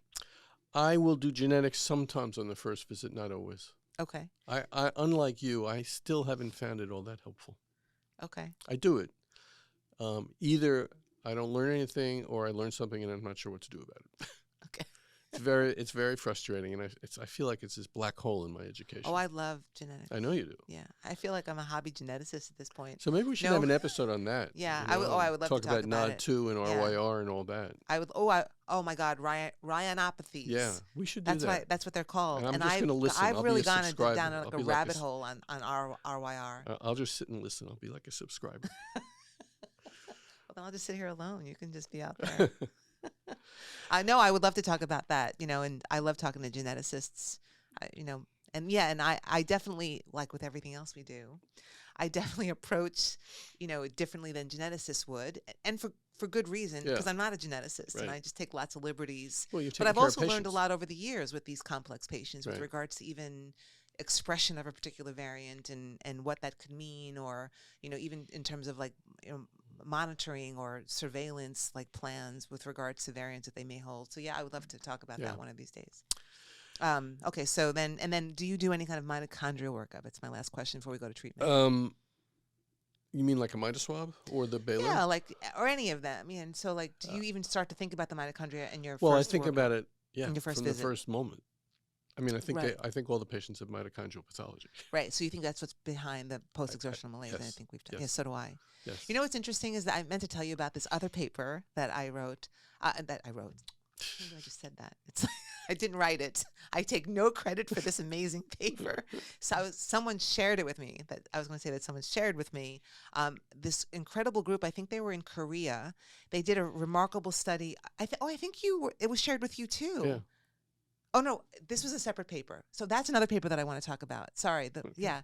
I will do genetics sometimes on the first visit, not always. Okay. I unlike you, I still haven't found it all that helpful. Okay. I do it. Either I don't learn anything, or I learn something and I'm not sure what to do about it. Okay. It's very frustrating, and I feel like it's this black hole in my education. Oh, I love genetics. I know you do. Yeah, I feel like I'm a hobby geneticist at this point. So maybe we should No. have an episode on that. Yeah, you know, I would love to talk about about it. NOD2 and Yeah. RYR and all that. Oh my God, Ryanopathies. Yeah, we should do That's that. what that's what they're called. And I'm just gonna listen. I've I'll be really a gone subscriber. down I'll like be a like rabbit hole on RYR. I'll just sit and listen. I'll be like a subscriber. Well, then I'll just sit here alone. You can just be out there. I know. I would love to talk about that. And I love talking to geneticists. And I definitely, like with everything else we do, I definitely approach, differently than geneticists would, and for good reason, Yeah. because I'm not a geneticist, and Right. I just take lots of liberties. Well, you're But taking I've care of also learned a patients. lot over the years with these complex patients with Right. regards to even expression of a particular variant and what that could mean, or even in terms of like monitoring or surveillance like plans with regards to variants that they may hold. So yeah, I would love to talk about Yeah. that one of these days. Okay, so then do you do any kind of mitochondrial workup? It's my last question before we go to treatment. You mean like a mitoswab or the Baylor? Yeah, or any of them. Yeah, and so do you even start to think about the mitochondria in your Well, first I think workup? about it. Yeah, in your first from visit. the first moment. I mean, I think Right. I think all the patients have mitochondrial pathology. Right, so you think that's what's behind the post-exertional malaise? I yes, think we've done. yes. Yes, so do I. Yes. You know what's interesting is that I meant to tell you about this other paper that I wrote. Maybe I just said that. It's I didn't write it. I take no credit for this amazing paper. So someone shared it with me. Someone shared with me this incredible group. I think they were in Korea. They did a remarkable study. I think it was shared with you too. Yeah. Oh no, this was a separate paper. So that's another paper that I want to talk about. Sorry. Yeah.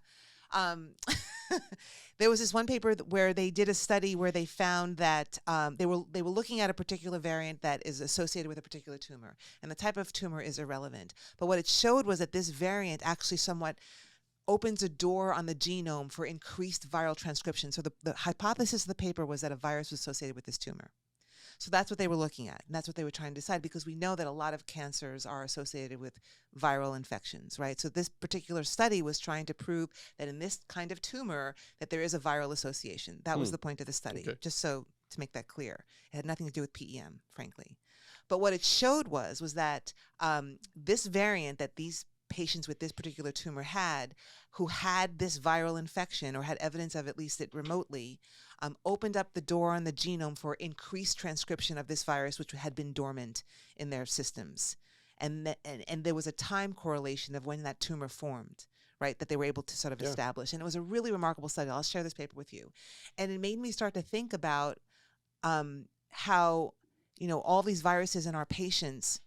There was this one paper where they did a study where they found that they were looking at a particular variant that is associated with a particular tumor, and the type of tumor is irrelevant. But what it showed was that this variant actually somewhat opens a door on the genome for increased viral transcription. So the hypothesis of the paper was that a virus was associated with this tumor. So that's what they were looking at, and that's what they were trying to decide, because we know that a lot of cancers are associated with viral infections, right? So this particular study was trying to prove that in this kind of tumor that there is a viral association. That was the point of the study, Okay. just so to make that clear. It had nothing to do with PEM, frankly. But what it showed was that this variant that these patients with this particular tumor who had this viral infection or had evidence of at least it remotely, opened up the door on the genome for increased transcription of this virus, which had been dormant in their systems. And there was a time correlation of when that tumor formed, right, that they were able to sort of establish. And it was a really remarkable study. I'll share this paper with you. And it made me start to think about how, all these viruses in our patients,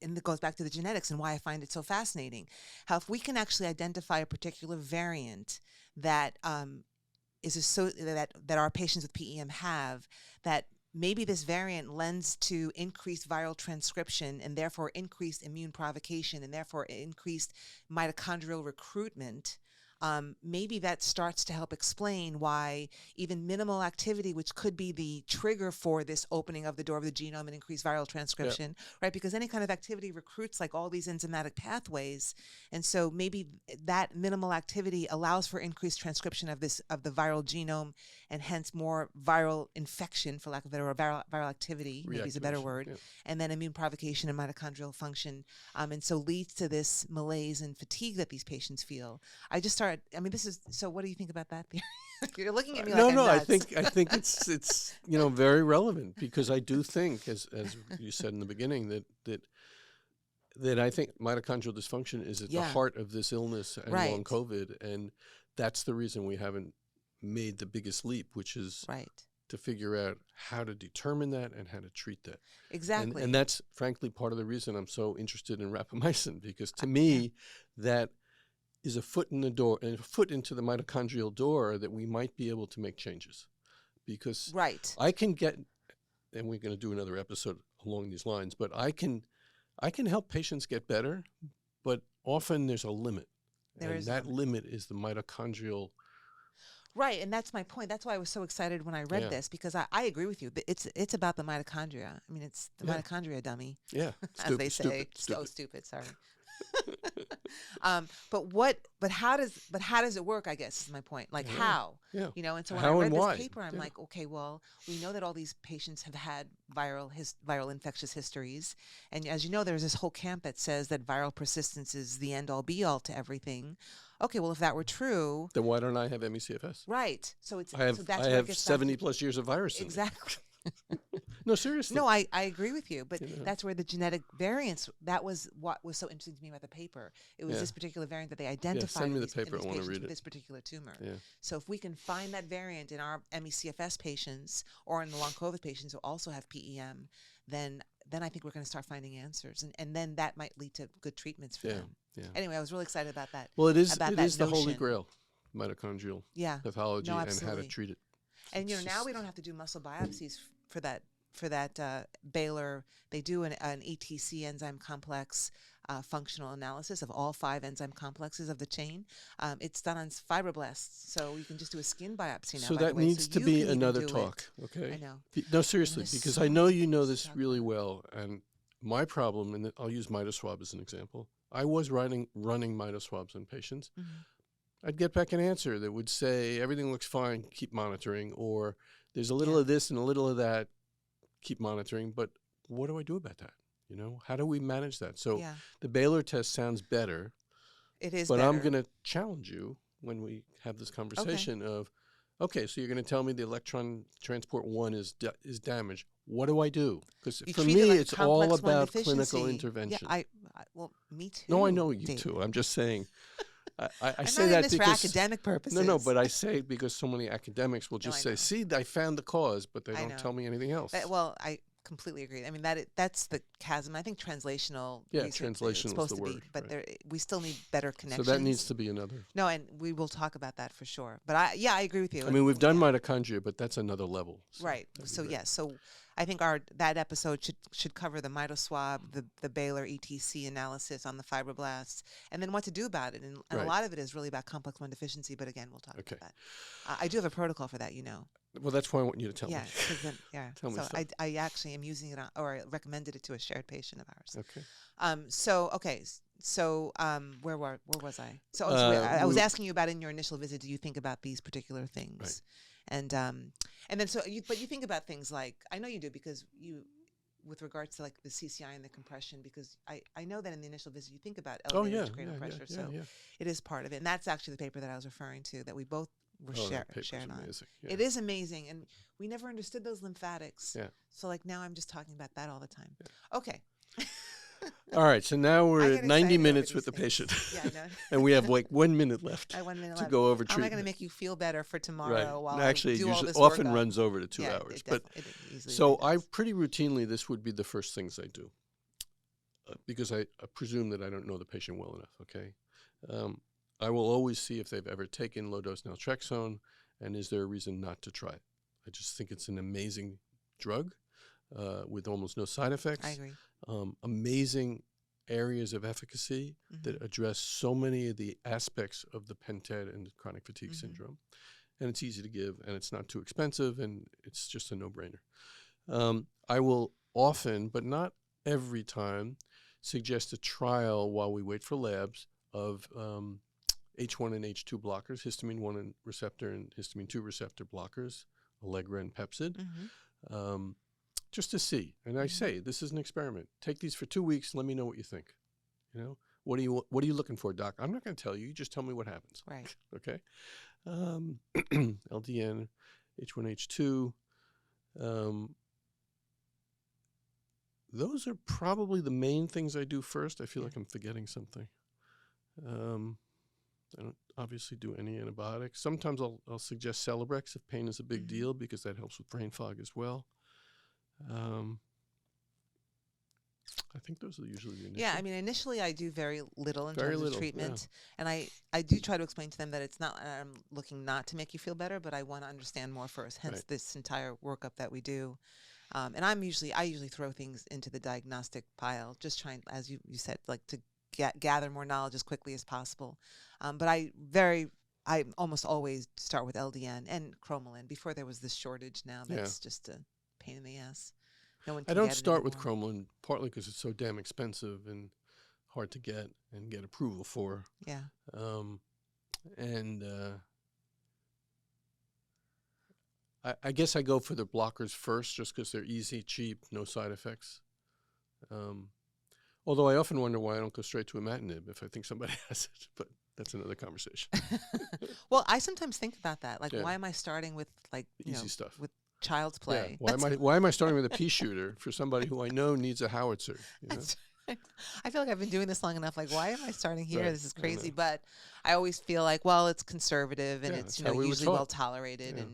and it goes back to the genetics and why I find it so fascinating. How if we can actually identify a particular variant that that our patients with PEM have, that maybe this variant lends to increased viral transcription and therefore increased immune provocation and therefore increased mitochondrial recruitment, maybe that starts to help explain why even minimal activity, which could be the trigger for this opening of the door of the genome and increased viral transcription, right? Because any kind of activity recruits like all these enzymatic pathways. And so maybe that minimal activity allows for increased transcription of the viral genome, and hence more viral infection, for lack of a better word, viral activity, maybe is a better word, and then immune provocation and mitochondrial function. And so leads to this malaise and fatigue that these patients feel. So what do you think about that theory? You're looking at me like I'm nuts. I think it's very relevant, because I do think, as you said in the beginning, that I think mitochondrial dysfunction is at the heart of this illness and long COVID, and that's the reason we haven't made the biggest leap, which is to figure out how to determine that and how to treat that. Exactly. And that's frankly part of the reason I'm so interested in rapamycin, because to me, that is a foot in the door, and a foot into the mitochondrial door, that we might be able to make changes. Because I can get, and we're going to do another episode along these lines, but I can help patients get better, but often there's a limit. That limit is the mitochondrial. Right, and that's my point. That's why I was so excited when I read this, because I agree with you. It's about the mitochondria. I mean, it's the mitochondria, dummy. Yeah, as they say. So stupid. Sorry. But how does it work, I guess, is my point. Like how? Yeah. And so when I read this paper, I'm like, okay, well, we know that all these patients have had viral infectious histories. And as you know, there's this whole camp that says that viral persistence is the end all be all to everything. Okay, well, if that were true, then why don't I have ME/CFS? Right. So I have 70 plus years of virus. Exactly. No, seriously. No, I agree with you, but that's where the genetic variance, that was what was so interesting to me about the paper. It was this particular variant that they identified send me in the paper. I want to read with it. this particular tumor. Yeah. So if we can find that variant in our ME/CFS patients or in the long COVID patients who also have PEM, then I think we're going to start finding answers, and then that might lead to good treatments for them. Yeah. Anyway, I was really excited about that. Well, it is the holy grail, mitochondrial pathology, no, and how to treat it. And now we don't have to do muscle biopsies for that Baylor. They do an ETC enzyme complex functional analysis of all 5 enzyme complexes of the chain. It's done on fibroblasts, so you can just do a skin biopsy now. So that needs to be another talk, okay? I know. No, seriously, because I know you know this really well, and my problem, and I'll use mitoswab as an example. I was running mitoswabs on patients. Mm-hmm. I'd get back an answer that would say, everything looks fine, keep monitoring, or there's a little of this and a little of that, keep monitoring. But what do I do about that? How do we manage that? So the Baylor test sounds better. It is but better. I'm going to challenge you when we have this conversation of, okay, so you're going to tell me the electron transport 1 is damaged. What do I do? Because for me, it's all about clinical intervention. Yeah, well, me too. No, I know you too. I'm just saying. I say not that for academic purposes. No, but I say it because so many academics will just say, "See, I found the cause," but they don't tell me anything else. Well, I completely agree. I mean, that's the chasm. I think translational. Translation is the word. But we still need better connections. So that needs to be another. No, and we will talk about that for sure. But I agree with you. I mean, we've done mitochondria, but that's another level. Right. So so I think that episode should cover the mitoswab, the Baylor ETC analysis on the fibroblasts, and then what to do about it. And a lot of it is really about complex 1 deficiency. But again, we'll talk about that. I do have a protocol for that, Well, that's why I want you to tell me. Tell me. So I actually am using it or I recommended it to a shared patient of ours. Okay. So where was I? So I was asking you about in your initial visit. Do you think about these particular things? Right. And then but you think about things like, I know you do, because with regards to like the CCI and the compression, because I know that in the initial visit you think about elevated intracranial pressure. So it is part of it. And that's actually the paper that I was referring to that we both were shared on. Yeah. It is amazing. And we never understood those lymphatics. Yeah. So like now I'm just talking about that all the time. Yeah. Okay. All right, so now we're at 90 minutes with the patient. And we have like 1 minute left to go over treatment. I'm not going to make you feel better for tomorrow while actually, I do all this often workup. Runs over to 2 hours. I pretty routinely, this would be the first things I do, because I presume that I don't know the patient well enough, okay? I will always see if they've ever taken low-dose naltrexone, and is there a reason not to try it. I just think it's an amazing drug with almost no side effects. I agree. Amazing areas of efficacy that address so many of the aspects of the pentad and chronic fatigue syndrome. And it's easy to give, and it's not too expensive, and it's just a no-brainer. I will often, but not every time, suggest a trial while we wait for labs of H1 and H2 blockers, histamine 1 receptor and histamine 2 receptor blockers, Allegra and Pepsid, just to see. And I say, this is an experiment. Take these for 2 weeks. Let me know what you think. You know, what are you looking for, doc? I'm not going to tell you. You just tell me what happens. Right. Okay. LDN, H1, H2. Those are probably the main things I do first. I feel like I'm forgetting something. I don't obviously do any antibiotics. Sometimes I'll suggest Celebrex if pain is a big deal, because that helps with brain fog as well. I think those are usually the initial. Yeah, I mean, initially I do very little in Very terms little, of treatment. And I do try to explain to them that it's not, I'm looking not to make you feel better, but I want to understand more first, hence this entire workup that we do. And I usually throw things into the diagnostic pile, just trying, as you said, like to gather more knowledge as quickly as possible. But I almost always start with LDN and cromolyn. Before there was this shortage, now that's just a pain in the ass. No one can I don't get it start with anymore. cromolyn, partly because it's so damn expensive and hard to get and get approval for. Yeah. I guess I go for the blockers first, just because they're easy, cheap, no side effects. Although I often wonder why I don't go straight to imatinib if I think somebody has it, but that's another conversation. Well, I sometimes think about that. Like, why am I starting with easy stuff with child's play? Yeah. Why am I starting with a pea shooter for somebody who I know needs a howitzer? You know? I feel like I've been doing this long enough. Like, why am I starting here? Right. This is crazy. But I always feel like, well, it's conservative and it's usually well tolerated,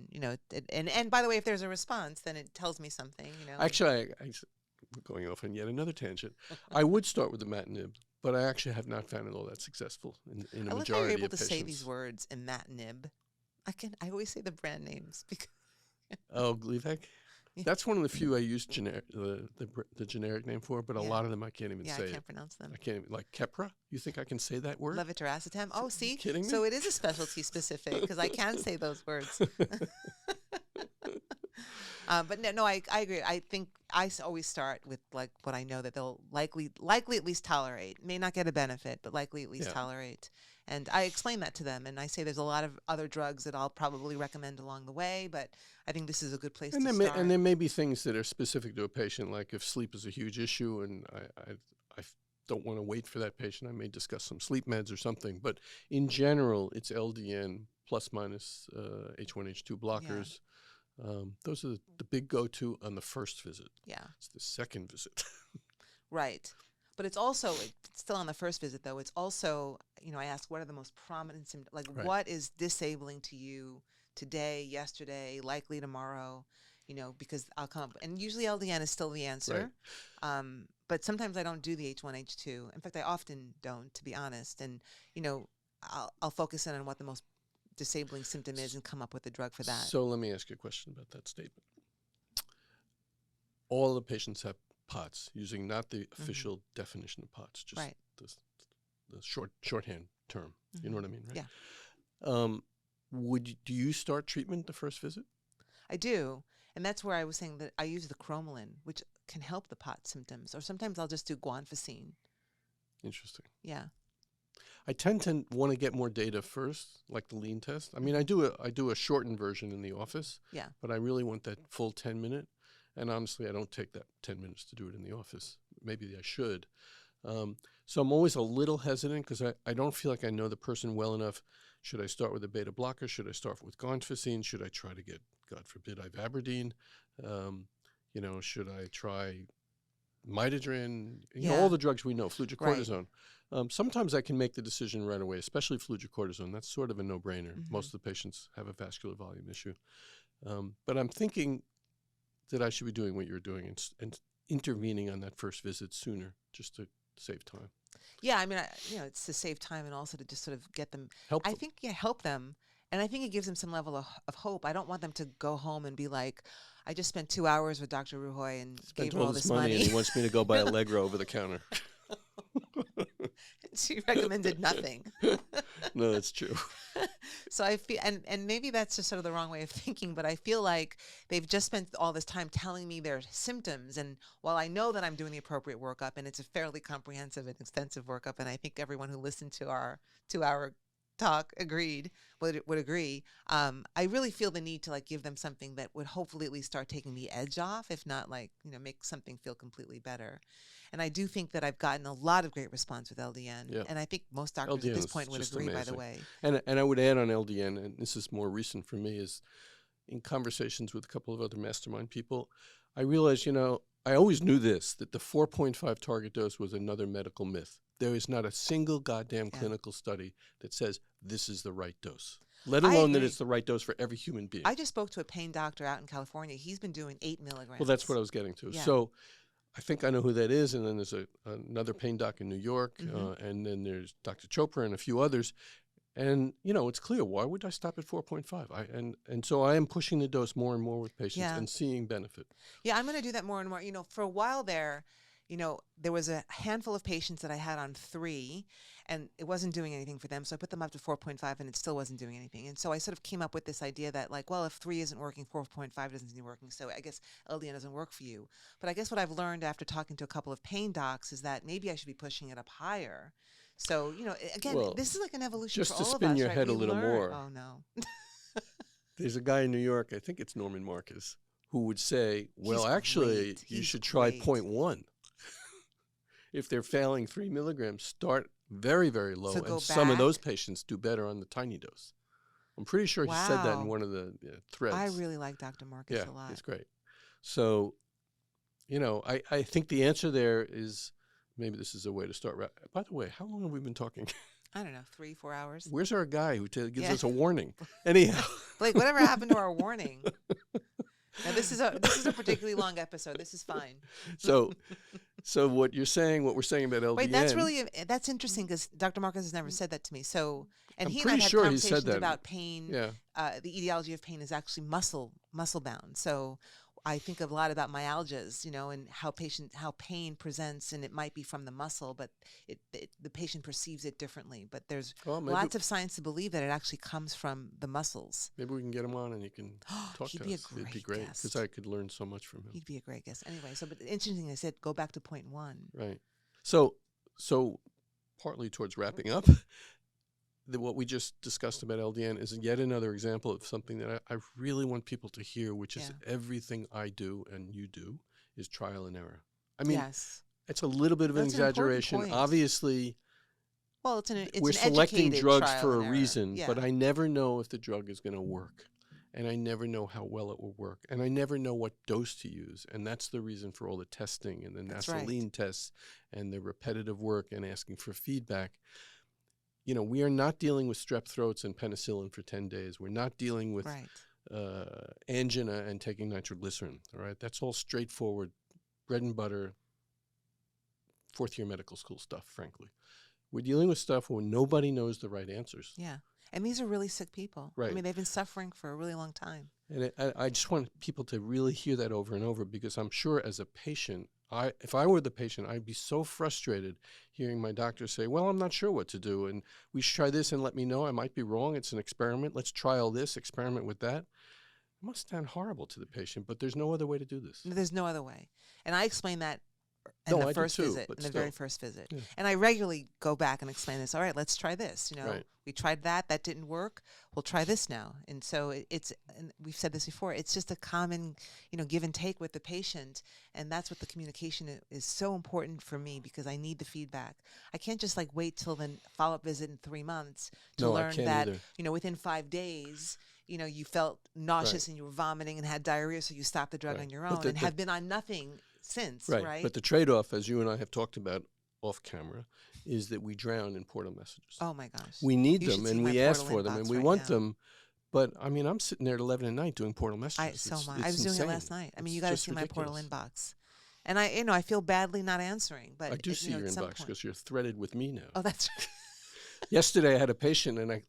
and and by the way, if there's a response, then it tells me something. Actually, we're going off on yet another tangent. I would start with imatinib, but I actually have not found it all that successful in a majority of patients. I love how you're able to say these words, imatinib. I always say the brand names because. Oh, Gleevec? That's one of the few I use the generic name for, but a lot of them I can't even say. I can't pronounce them. I can't even, like Keppra? You think I can say that word? Levetiracetam. Oh, see? Kidding me? So it is a specialty specific because I can say those words. But no, I agree. I think I always start with like what I know that they'll likely at least tolerate. May not get a benefit, but likely at least tolerate. And I explain that to them, and I say there's a lot of other drugs that I'll probably recommend along the way, but I think this is a good place to start. And there may be things that are specific to a patient, like if sleep is a huge issue, and I don't want to wait for that patient, I may discuss some sleep meds or something. But in general, it's LDN plus minus H1, H2 blockers. Those are the big go-to on the first visit. Yeah. It's the second visit. Right. But it's also, still on the first visit, though, it's also, I ask, what are the most prominent symptoms? Like, what is disabling to you today, yesterday, likely tomorrow? Because I'll come up. And usually LDN is still the answer. Right. But sometimes I don't do the H1, H2. In fact, I often don't, to be honest. And, I'll focus in on what the most disabling symptom is and come up with a drug for that. So let me ask you a question about that statement. All the patients have POTS, using not the official definition of POTS, just the shorthand term. You know what I mean, right? Yeah. Do you start treatment the first visit? I do. And that's where I was saying that I use the cromolyn, which can help the POTS symptoms. Or sometimes I'll just do guanfacine. Interesting. Yeah. I tend to want to get more data first, like the lean test. I mean, I do a shortened version in the office. Yeah. But I really want that full 10-minute. And honestly, I don't take that 10 minutes to do it in the office. Maybe I should. So I'm always a little hesitant because I don't feel like I know the person well enough. Should I start with a beta blocker? Should I start with guanfacine? Should I try to get, God forbid, ivabradine? Should I try mitidrin? All the drugs we know, fludrocortisone. Right. Sometimes I can make the decision right away, especially fludrocortisone. That's sort of a no-brainer. Most of the patients have a vascular volume issue. But I'm thinking that I should be doing what you're doing and intervening on that first visit sooner, just to save time. Yeah, I mean, it's to save time and also to just sort of get them. Help them. I think, help them. And I think it gives them some level of hope. I don't want them to go home and be like, I just spent 2 hours with Dr. Ruhoy and gave her all this money. And he wants me to go buy Allegra over the counter. She recommended nothing. No, that's true. So I feel, and maybe that's just sort of the wrong way of thinking, but I feel like they've just spent all this time telling me their symptoms. And while I know that I'm doing the appropriate workup, and it's a fairly comprehensive and extensive workup, and I think everyone who listened to our 2-hour talk would agree. I really feel the need to like give them something that would hopefully at least start taking the edge off, if not like, make something feel completely better. And I do think that I've gotten a lot of great response with LDN. Yeah. And I think most doctors LDN at this is point would just agree, by the amazing. way. And I would add on LDN, and this is more recent for me, is in conversations with a couple of other mastermind people, I realized, I always knew this, that the 4.5 target dose was another medical myth. There is not a single goddamn clinical study that says this is the right dose, let alone that it's the right dose for every human being. I just spoke to a pain doctor out in California. He's been doing 8 milligrams. Well, that's what I was getting to. Yeah. So I think I know who that is. And then there's another pain doc in New York. And then there's Dr. Chopra and a few others. And, it's clear. Why would I stop at 4.5? And so I am pushing the dose more and more with patients and seeing benefit. Yeah, I'm going to do that more and more. For a while there, there was a handful of patients that I had on 3, and it wasn't doing anything for them. So I put them up to 4.5, and it still wasn't doing anything. And so I sort of came up with this idea that, like, well, if 3 isn't working, 4.5 doesn't seem working. So I guess LDN doesn't work for you. But I guess what I've learned after talking to a couple of pain docs is that maybe I should be pushing it up higher. So, again, this is like an evolution for all of us. Just to spin your right? head We a little learn. more. Oh, no. There's a guy in New York, I think it's Norman Marcus, who would say, well, He's actually, great. you He's should try great. 0.1. If they're failing 3 milligrams, start very, very low. So go and some of back? those patients do better on the tiny dose. I'm pretty sure he said that in Wow. one of the threads. I really like Dr. Marcus a lot. It's great. So, I think the answer there is, maybe this is a way to start. By the way, how long have we been talking? I don't know, 3-4 hours. Where's our guy who gives Yeah. us a warning? Anyhow. Blake, whatever happened to our warning? Now this is a particularly long episode. This is fine. So what we're saying about LDN. Wait, that's interesting because Dr. Marcus has never said that to me. So, and I'm he and I pretty had sure he conversations said that. about pain. Yeah. The etiology of pain is actually muscle bound. So I think a lot about myalgias, and how pain presents, and it might be from the muscle, but the patient perceives it differently. But there's lots of science to believe that it actually comes from the muscles. Maybe we can get him on and he can talk to us. It'd be great because I could learn so much from him. He'd be a great guest. Anyway, but interesting, I said go back to point 1. Right. So partly towards wrapping up, what we just discussed about LDN is yet another example of something that I really want people to hear, which is everything I do and you do is trial and error. I mean, it's a little bit of an exaggeration. Obviously, well, we're selecting drugs for a reason, yeah. but I never know if the drug is going to work. And I never know how well it will work. And I never know what dose to use. And that's the reason for all the testing and the Nasoline tests and the repetitive work and asking for feedback. We are not dealing with strep throats and penicillin for 10 days. We're not dealing with angina and taking nitroglycerin. All right, that's all straightforward, bread and butter, 4th-year medical school stuff, frankly. We're dealing with stuff where nobody knows the right answers. Yeah, and these are really sick people. Right. I mean, they've been suffering for a really long time. And I just want people to really hear that over and over because I'm sure as a patient, if I were the patient, I'd be so frustrated hearing my doctor say, well, I'm not sure what to do, and we should try this and let me know. I might be wrong. It's an experiment. Let's trial this, experiment with that. It must sound horrible to the patient, but there's no other way to do this. There's no other way. And I explain that in the first visit, in the very first visit. Yeah. And I regularly go back and explain this. All right, let's try this. We tried that didn't work. We'll try this now. And so and we've said this before, it's just a common, give and take with the patient. And that's what the communication is so important for me because I need the feedback. I can't just wait till the follow-up visit in 3 months to learn that, within 5 days, you felt nauseous and you were vomiting and had diarrhea. So you stopped the drug on your own and have been on nothing since, right? But the trade-off, as you and I have talked about off camera, is that we drown in portal messages. Oh my gosh. We need them and we ask for them and we want them. But I mean, I'm sitting there at 11 at night doing portal messages. I was doing it last night. I mean, you got to see my portal inbox. And I feel badly not answering. But I do see your inbox because you're threaded with me now. Oh, that's right. Yesterday I had a patient, and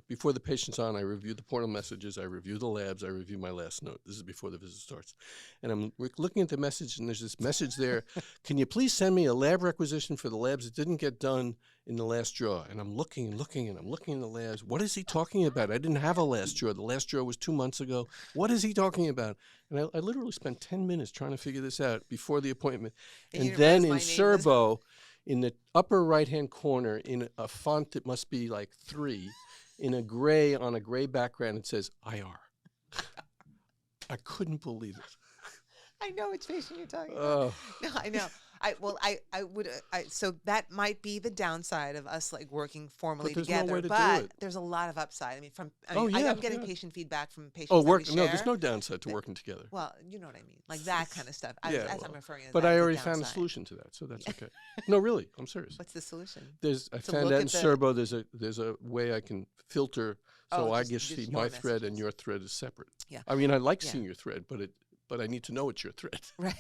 before the patient's on, I review the portal messages, I review the labs, I review my last note. This is before the visit starts. And I'm looking at the message, and there's this message there. Can you please send me a lab requisition for the labs that didn't get done in the last draw? And I'm looking and looking, and I'm looking in the labs. What is he talking about? I didn't have a last draw. The last draw was 2 months ago. What is he talking about? And I literally spent 10 minutes trying to figure this out before the appointment. And you And didn't realize then in my name was- Serbo, in the upper right-hand corner, in a font that must be like 3, in a gray, on a gray background, it says IR. I couldn't believe it. I know which patient you're talking about. Oh, No, I know. So that might be the downside of us like working formally there's no together. way to do But it. there's a lot of upside. I mean, Oh, yeah, I'm getting yeah. patient feedback from patients. oh, that we work. No, share. there's no downside to working together. Well, you know what I mean, like that kind of stuff. Yeah, As well, I'm referring to. But that I as a already found a downside. solution to that, so that's okay. No, really, I'm serious. What's the solution? I to found look out in at the- Serbo there's a way I can filter, so Oh, I just just see your my thread and messages. your thread is separate. Yeah. I mean, I like Yeah. seeing your thread, but I need to know it's your thread. Right.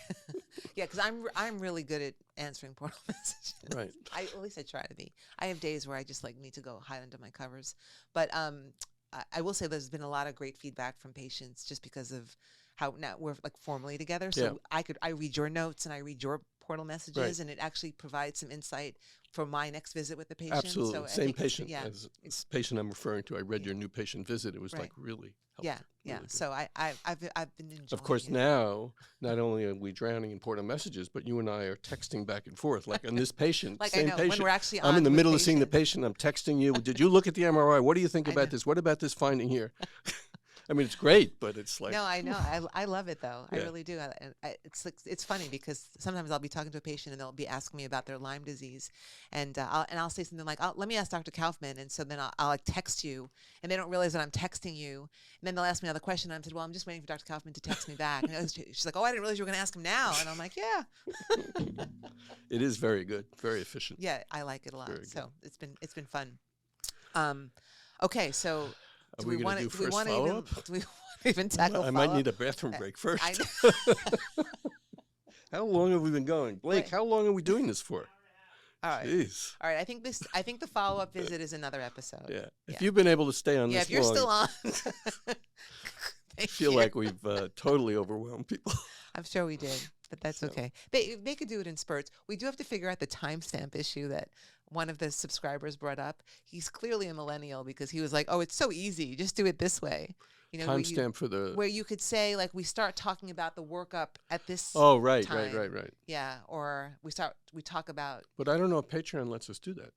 Yeah, because I'm really good at answering portal messages. Right. At least I try to be. I have days where I just like need to go hide under my covers, but I will say there's been a lot of great feedback from patients just because of how now we're like formally together. So Yeah. I read your notes and I read your portal messages, Right. and it actually provides some insight for my next visit with the patient. Absolutely. So I Same think it's- patient Yeah. as this patient I'm referring to. I read Yeah. your new patient visit. It was Right. like really helpful. Yeah. Yeah. Really good. So I've been enjoying. Of course, it. now, not only are we drowning in portal messages, but you and I are texting back and forth. Like on this patient, Like same I know patient. when we're actually I'm in the with middle of seeing the patient. patient. I'm texting you. Did you look at the MRI? What do you think I about know. this? What about this finding here? I mean, it's great, but it's like, No, I know. I love it though. I Yeah. really do. It's funny because sometimes I'll be talking to a patient and they'll be asking me about their Lyme disease, and I'll say something like, "Let me ask Dr. Kaufman," and so then I'll like text you, and they don't realize that I'm texting you, and then they'll ask me another question, and I said, "Well, I'm just waiting for Dr. Kaufman to text me back." And she's like, "Oh, I didn't realize you were going to ask him now," and I'm like, "Yeah, it is very good, very efficient. yeah, I like it a lot." Very So it's been fun. Okay, so. Are we going to do first wanna follow-up? do we want to even tackle I might follow-up? need a bathroom break first. I know. How long have we been going? Blake, Wait. how long are we doing this for? All right. Jeez. All right, I think the follow-up visit is another episode. Yeah. If Yeah. you've been able to stay on Yeah, this if you're long, still on. I Thank feel you. like we've totally overwhelmed people. I'm sure we did, but that's So- okay. They could do it in spurts. We do have to figure out the timestamp issue that one of the subscribers brought up. He's clearly a millennial because he was like, "Oh, it's so easy. Just do it this way." You know, Timestamp for the. where you could say like we start talking about the workup at this. Oh, right. time. Yeah, or we talk about But I don't know if Patreon lets us do that.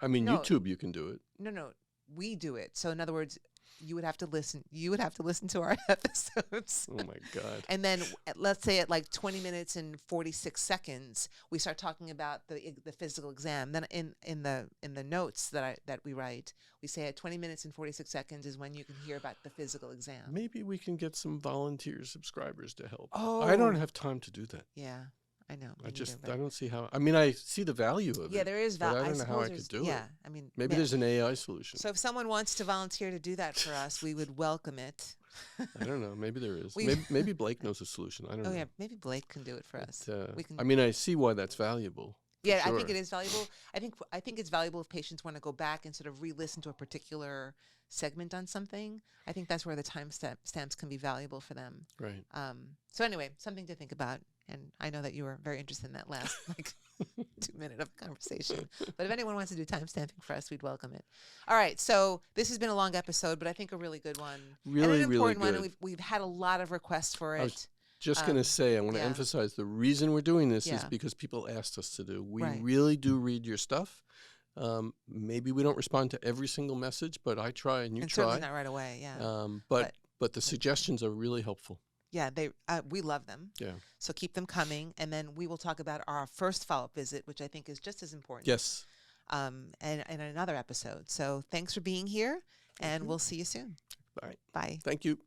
I mean, No. YouTube, you can do it. no, we do it. So in other words, you would have to listen. You would have to listen to our episodes. Oh my God. And then let's say at like 20 minutes and 46 seconds, we start talking about the physical exam. Then in the notes that we write, we say at 20 minutes and 46 seconds is when you can hear about the physical exam. Maybe we can get some volunteer subscribers to help. Oh. I don't have time to do that. Yeah, I know. I me just, neither, I but- don't see how. I mean, I see the value of yeah, it. there is but value. I don't know how I could do it. Yeah, I mean, Maybe yeah. there's an AI solution. So if someone wants to volunteer to do that for us, we would welcome it. I don't know. Maybe there is. We- Maybe Blake knows a solution. I don't Oh know. yeah, maybe Blake can do it for us. But, We can- I mean, I see why that's valuable. for Yeah, I think sure. it is valuable. I think it's valuable if patients want to go back and sort of re-listen to a particular segment on something. I think that's where the time stamps can be valuable for them. Right. So anyway, something to think about. And I know that you were very interested in that last like 2 minute of conversation. But if anyone wants to do time stamping for us, we'd welcome it. All right, so this has been a long episode, but I think a really good one. Really, and really an important one. good. And we've had a lot of requests for I it. was Just going to say, I want to yeah. emphasize the reason we're doing this is Yeah. because people asked us to do. We Right. really do read your stuff. Maybe we don't respond to every single message, but I try and you And try. certainly not right away, yeah. But the suggestions are really helpful. Yeah, we love them. Yeah. So keep them coming, and then we will talk about our first follow-up visit, which I think is just as important. Yes. And in another episode. So thanks for being here, and we'll see you soon. All right. Bye. Thank you.